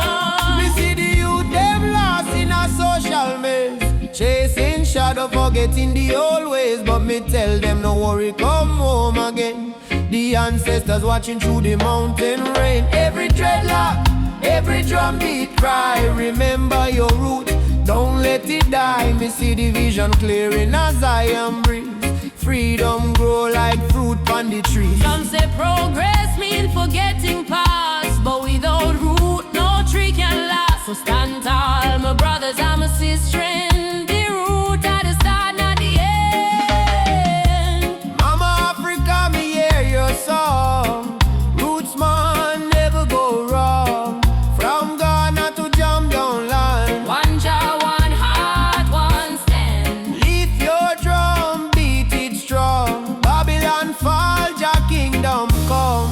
Speaker 4: Me see the youth them lost in a social maze, chasing shadow, forgetting the old ways. But me tell them no worry, come home again. The ancestors watching through the mountain rain. Every dreadlock, every drum beat cry, remember your root, don't let it die. Me see the vision clearing as I am breathe. Freedom grow like fruit on the tree.
Speaker 3: Some say progress mean forgetting past, but without root, no tree can last. So stand tall, my brothers and my sisters. The root at the start, not the end.
Speaker 4: Mama Africa, me hear your song. Roots man never go wrong. From Ghana to Jam down land.
Speaker 3: One Jah, one heart, one stand.
Speaker 4: Lift your drum, beat it strong. Babylon fall, Jah kingdom come.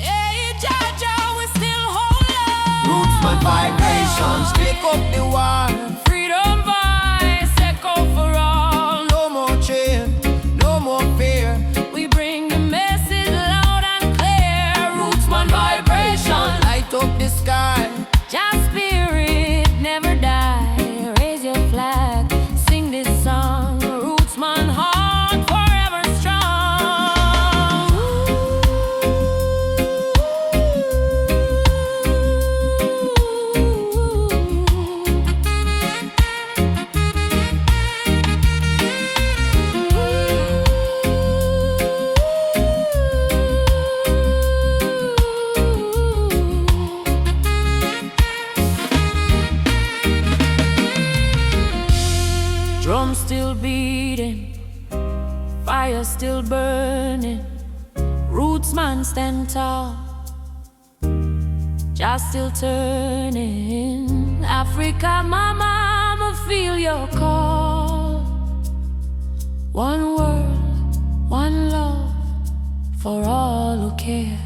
Speaker 3: Hey, Jah, Jah, we still hold on.
Speaker 4: Roots man vibrations, pick up the war.
Speaker 3: Freedom voice, echo for all.
Speaker 4: No more chain, no more fear.
Speaker 3: We bring the message loud and clear. Roots man vibration.
Speaker 4: Light up the sky.
Speaker 3: Jah spirit never die. Raise your flag, sing this song. Roots man heart forever strong. Drum still beating, fire still burning. Roots man stand tall, just still turning. Africa, my mama, feel your call. One world, one love, for all who care.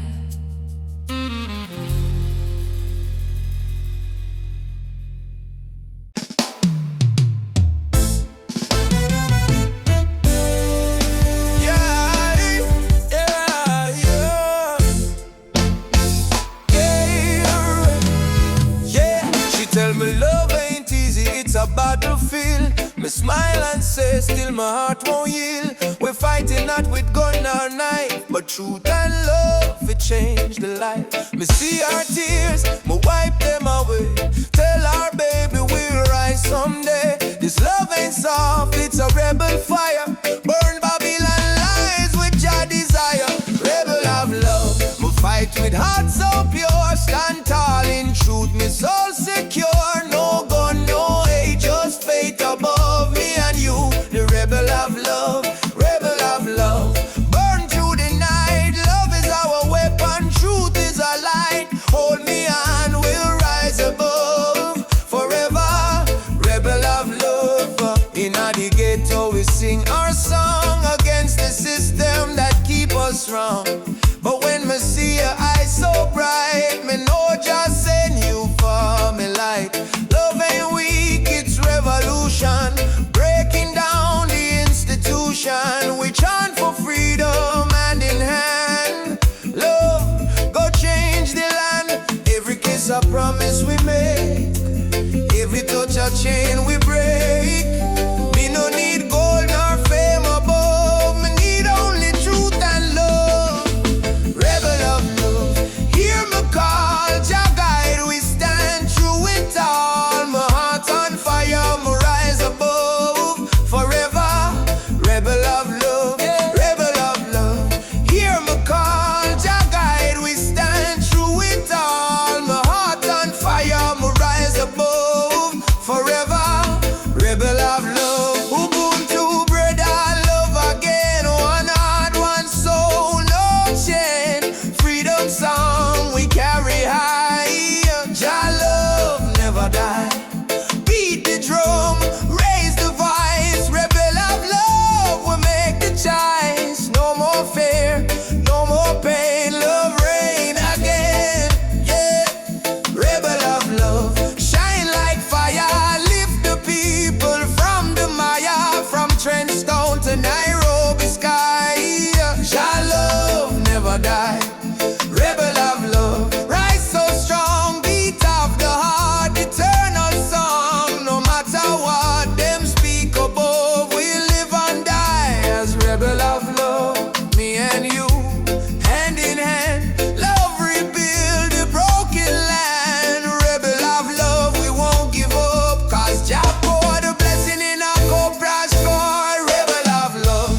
Speaker 4: Me smile and say, still my heart won't yield. We're fighting not with gun or knife, but truth and love, it changed the life. Me see our tears, me wipe them away. Tell our baby we'll rise someday. This love ain't soft, it's a rebel fire. Burn Babylon lies with your desire. Rebel of love, me fight with heart so pure. Stand tall in truth, me soul secure. No gun, no hate, just faith above me and you. The rebel of love, rebel of love. Burn through the night, love is our weapon, truth is our light. Hold me and we'll rise above forever. Rebel of love. In the ghetto we sing our song against the system that keep us wrong. But when me see your eyes so bright, me know just send you for me light. Love ain't weak, it's revolution, breaking down the institution. We chant for freedom hand in hand. Love, go change the land. Every kiss a promise we make, every touch a chain we break. Me no need gold nor fame above, me need only truth and love. Rebel of love, hear me call, Jah guide we stand through it all. My heart on fire, me rise above forever. Rebel of love, rebel of love, hear me call, Jah guide we stand through it all. My heart on fire, me rise above forever. Rebel of love, Ubuntu brother, love again. One heart, one soul, no chain. Freedom song we carry high. Jah love never die. Beat the drum, raise the voice. Rebel of love, we make the choice. No more fear, no more pain. Love reign again. Yeah, rebel of love, shine like fire. Lift the people from the Maya, from Trenchtown to Nairobi sky. Jah love never die. Rebel of love, rise so strong, beat of the heart, eternal song. No matter what them speak above, we live and die as rebel of love. Me and you, hand in hand, love rebuild the broken land. Rebel of love, we won't give up, cause Jah pour the blessing in our cobra score. Rebel of love.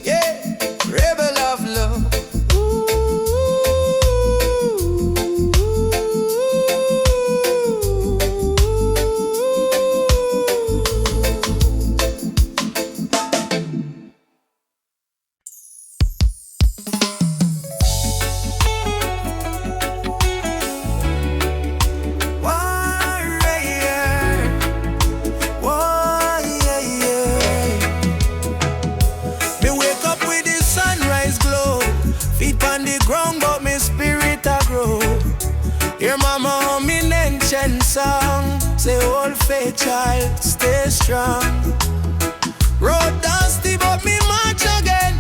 Speaker 4: Yeah, rebel of love. Me wake up with the sunrise glow, feet on the ground but me spirit a grow. Hear mama humming ancient song, say old faith child, stay strong. Road dusty but me march again,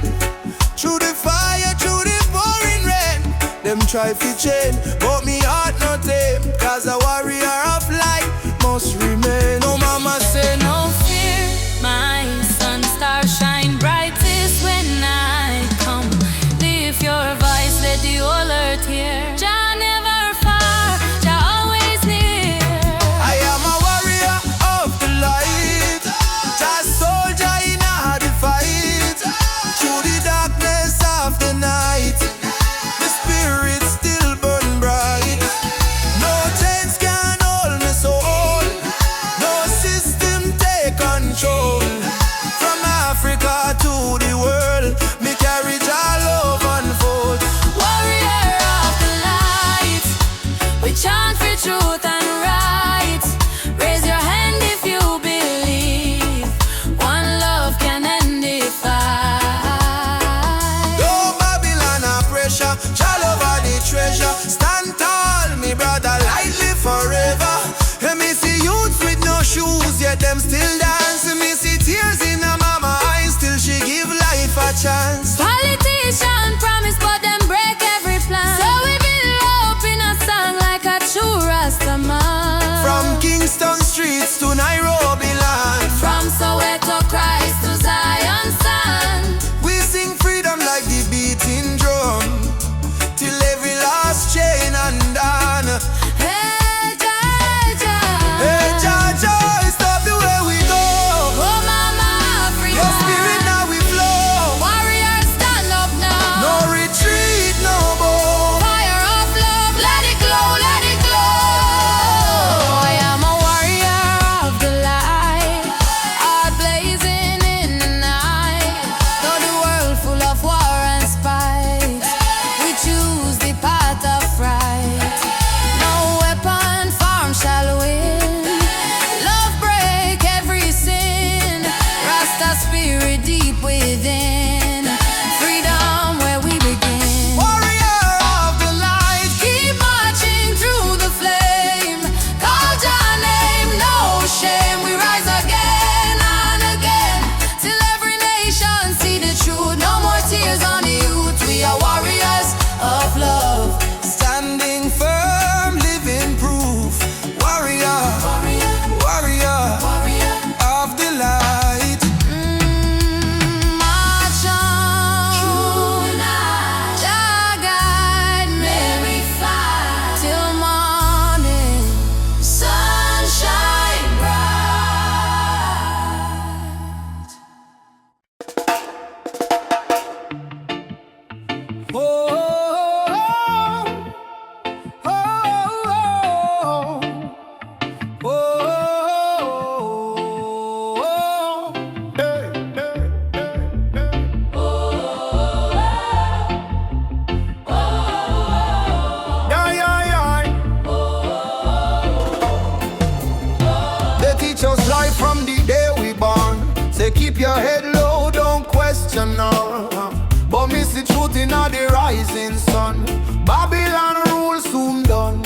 Speaker 4: through the fire, through the pouring rain. Them try to chain, but me heart not tame, cause a warrior of light must remain. No mama say no.
Speaker 3: No fear, my sun star shine brightest when I come. Lift your voice, let the whole earth hear. Jah never far, Jah always near.
Speaker 4: I am a warrior of the light, just soldier in the fight. Through the darkness of the night, the spirit still burn bright. No chains can hold me soul, no system take control. From Africa to the world, me carry Jah love unfold.
Speaker 3: Warrior of the light, we chant for truth and right. Raise your hand if you believe one love can end the fight.
Speaker 4: No Babylon or pressure, Jah love are the treasure. Stand tall, me brother, lightly forever. And me see youths with no shoes, yet them still dance. And me see tears in her mama eyes, still she give life a chance.
Speaker 3: Politician promise, but
Speaker 2: within. Freedom where we begin.
Speaker 1: Warrior of the light,
Speaker 2: Keep marching through the flame. Call your name, no shame. We rise again and again till every nation see the truth. No more tears on the youth. We are warriors of love.
Speaker 1: standing firm, living proof. Warrior, warrior of the light.
Speaker 2: March on, Jah guide me till morning, sunshine bright.
Speaker 4: Oh, oh, oh, oh, oh, hey, hey, hey, hey. Yeah, yeah, yeah. They teach us life from the day we born. Say keep your head low, don't question none. But miss the truth in the rising sun. Babylon rule soon done.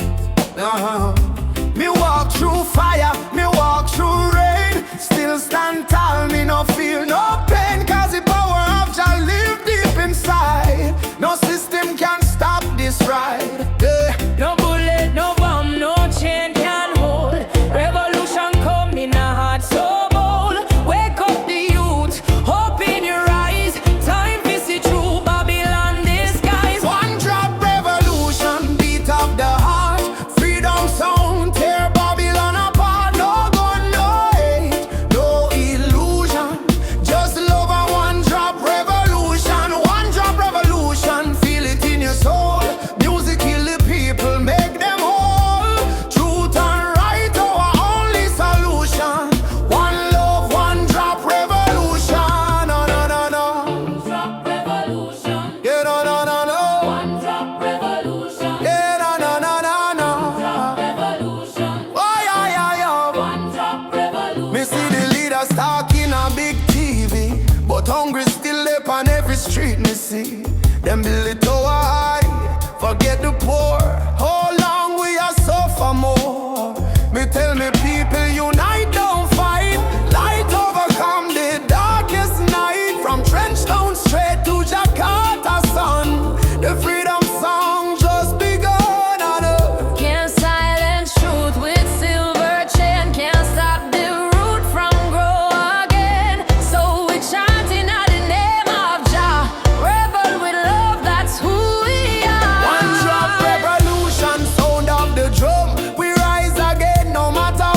Speaker 4: Me walk through fire, me walk through rain. Still stand tall, me no feel no pain. Cause the power of Jah live deep inside. No system can stop this ride. Yeah.
Speaker 5: No bullet, no bomb, no chain can hold. Revolution come in a heart so bold. Wake up the youth, hope in your eyes. Time to see through Babylon disguise.
Speaker 4: One drop revolution, beat of the heart. Freedom sound, tear Babylon apart. No gun, no hate, no illusion. Just love and one drop revolution. One drop revolution, feel it in your soul. Music kill the people, make them whole. Truth and right, our only solution. One love, one drop revolution. No, no, no, no.
Speaker 3: Drop revolution,
Speaker 4: Yeah, no, no, no, no.
Speaker 3: one drop revolution,
Speaker 4: Yeah, no, no, no, no, no.
Speaker 3: revolution,
Speaker 4: Oh, yeah, yeah, yeah.
Speaker 3: one drop revolution.
Speaker 4: Me see the leaders talking on big TV, but hungry still up on every street me see. Them build it tower high, forget the poor. How long we are suffer more? Me tell me people unite, don't fight. Light overcome the darkest night. From Trenchtown straight to Jakarta sun. The freedom song just begun on earth.
Speaker 2: Can't silence truth with silver chain. Can't stop the root from grow again. So we chanting out the name of Jah. Rebel with love, that's who we are.
Speaker 4: One drop revolution, sound of the drum. We rise again, no matter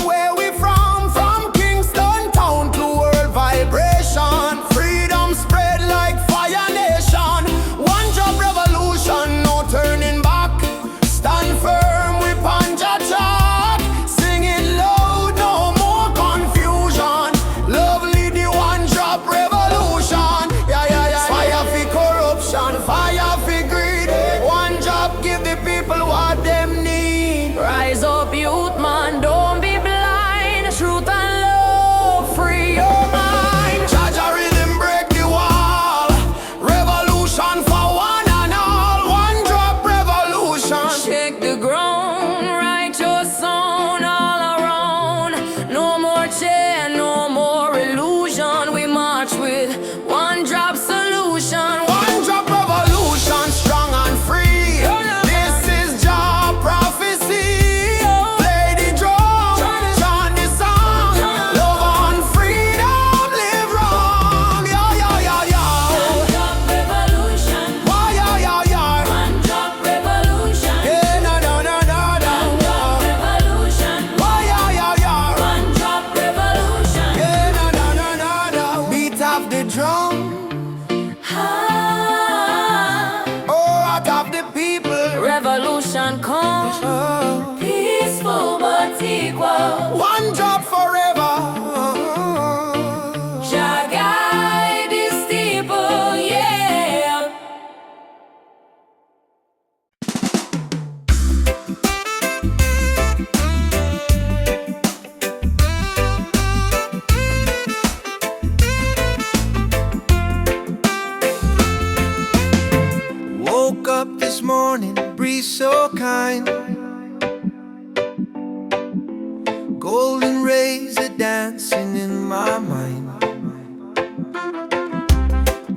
Speaker 1: golden rays are dancing in my mind.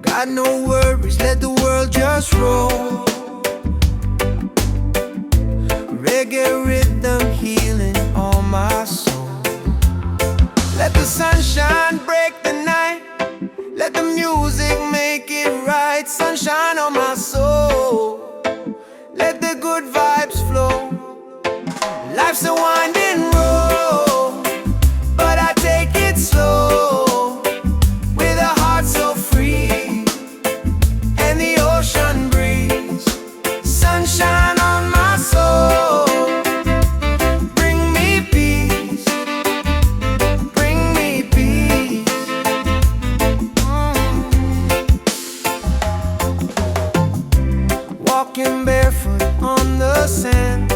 Speaker 1: Got no worries, let the world just roll. Reggae rhythm healing all my soul. Let the sunshine break the night, let the music make it right. Sunshine on my soul, let the good vibes flow. Life's a winding road, but I take it slow, with a heart so free, and the ocean breeze. Sunshine on my soul, bring me peace, bring me peace. Walking barefoot on the sand,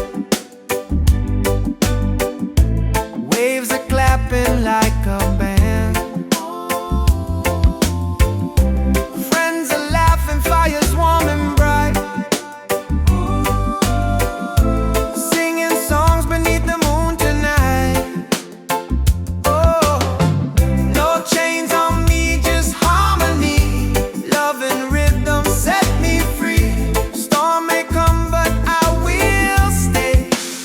Speaker 1: waves are clapping like a band. Friends are laughing, fires warm and bright, singing songs beneath the moon tonight. Oh, no chains on me, just harmony. Love and rhythm set me free. Storm may come, but I will stay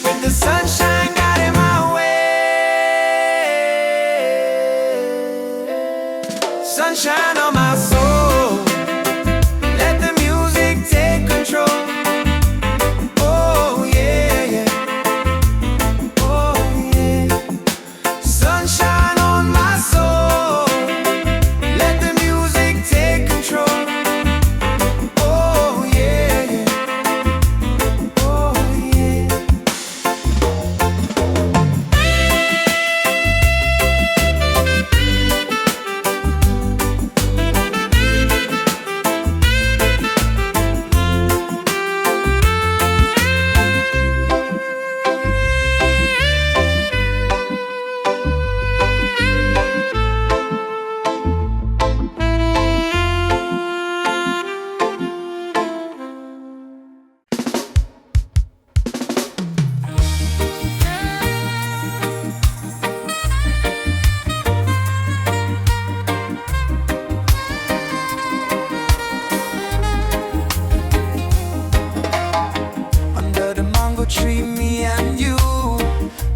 Speaker 1: with the sunshine guiding my way. Sunshine on my soul, let the music take control. Oh yeah, yeah. Oh yeah. Sunshine on my soul, let the music take control. Oh yeah, yeah. Oh yeah. Under the mango tree, me and you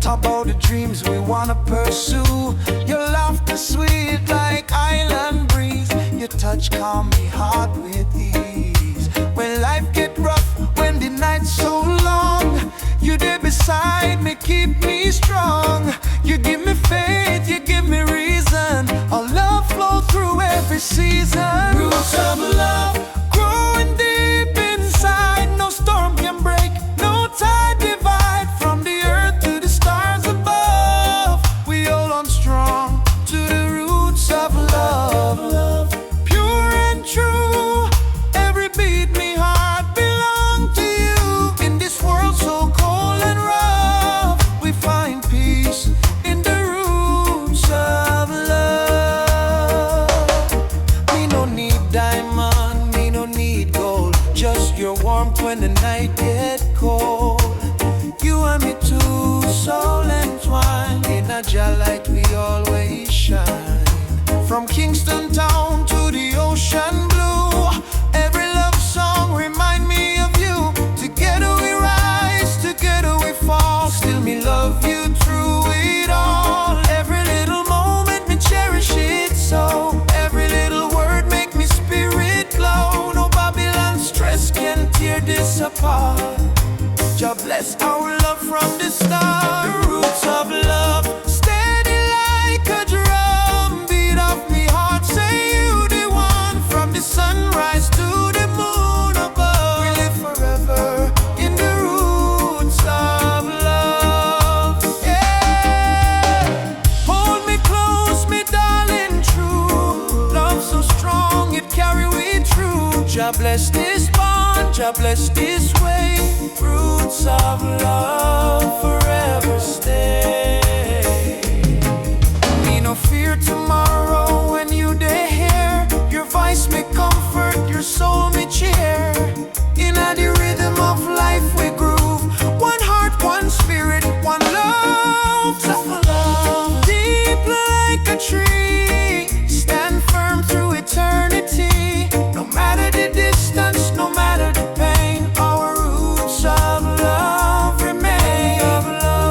Speaker 1: talk about the dreams we wanna pursue. Your laughter sweet like island breeze, your touch calm me heart with ease. When life get rough, when the night's so long, you there beside me, keep me strong. You give me faith, you give me reason. Our love flow through every season. Roots of love growing deep inside. No storm can break, no tide divide. From the earth to the stars above, we hold on strong to the roots of love. Pure and true, every beat me heart belong to you. In this world so cold and rough, we find peace in the roots of love. Me no need diamond, me no need gold, just your warmth when the night get cold. You and me too, soul entwined, in a jar light we always shine. From Kingston town to the ocean blue, every love song remind me of you. Together we rise, together we fall, still me love you through it all. Every little moment me cherish it so, every little word make me spirit glow. No Babylon stress can tear this apart. Jah bless our love from the start. The roots of love, steady like a drum beat of me heart. Say you the one, from the sunrise to the moon above. We live forever in the roots of love. Yeah. Hold me close, me darling, true. Love so strong, it carry we through. Jah bless this bond, Jah bless this way. Roots of love forever stay. Me no fear tomorrow when you dey here. Your voice me comfort, your soul me cheer. In the rhythm of life we groove. One heart, one spirit, one love. Tough love.
Speaker 4: tree, stand firm through eternity. No matter the distance, no matter the pain, our roots of love remain.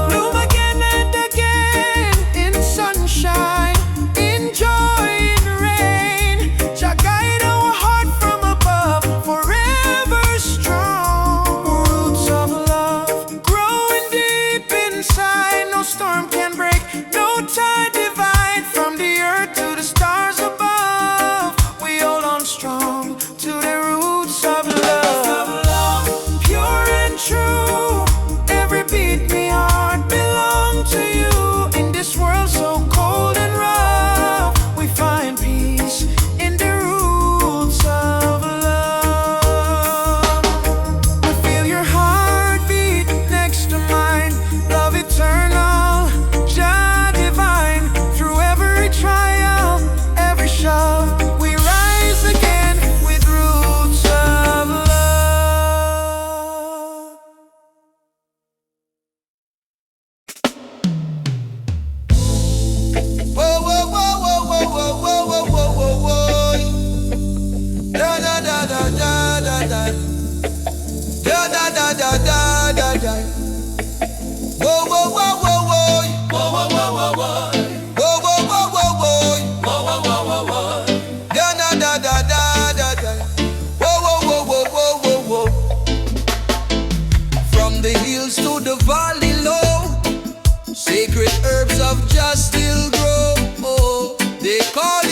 Speaker 4: Bloom again and again in sunshine, in joy, in rain. Jah guide our heart from above, forever strong. Roots of love growing deep inside. No storm can break, no tide divide. From the earth to the stars above, we hold on strong to the roots of love. Pure and true, every beat me heart belong to you. In this world so cold and rough, we find peace in the roots of love. We feel your heartbeat next to mine, love eternal, Jah divine. Through every trial, every shove, we rise again with roots of love.
Speaker 1: Whoa, whoa, whoa, whoa, whoa, whoa, whoa, whoa, whoa, whoa. Da da da da da da da. Da da da da da da da. Whoa, whoa, whoa, whoa, whoa. Whoa, whoa, whoa, whoa, whoa. Whoa, whoa, whoa, whoa, whoa. Whoa, whoa, whoa, whoa, whoa. Da da da da da da da. Whoa, whoa, whoa, whoa, whoa, whoa, whoa. From the hills to the valley low, sacred herbs of Jah still grow. Oh, they call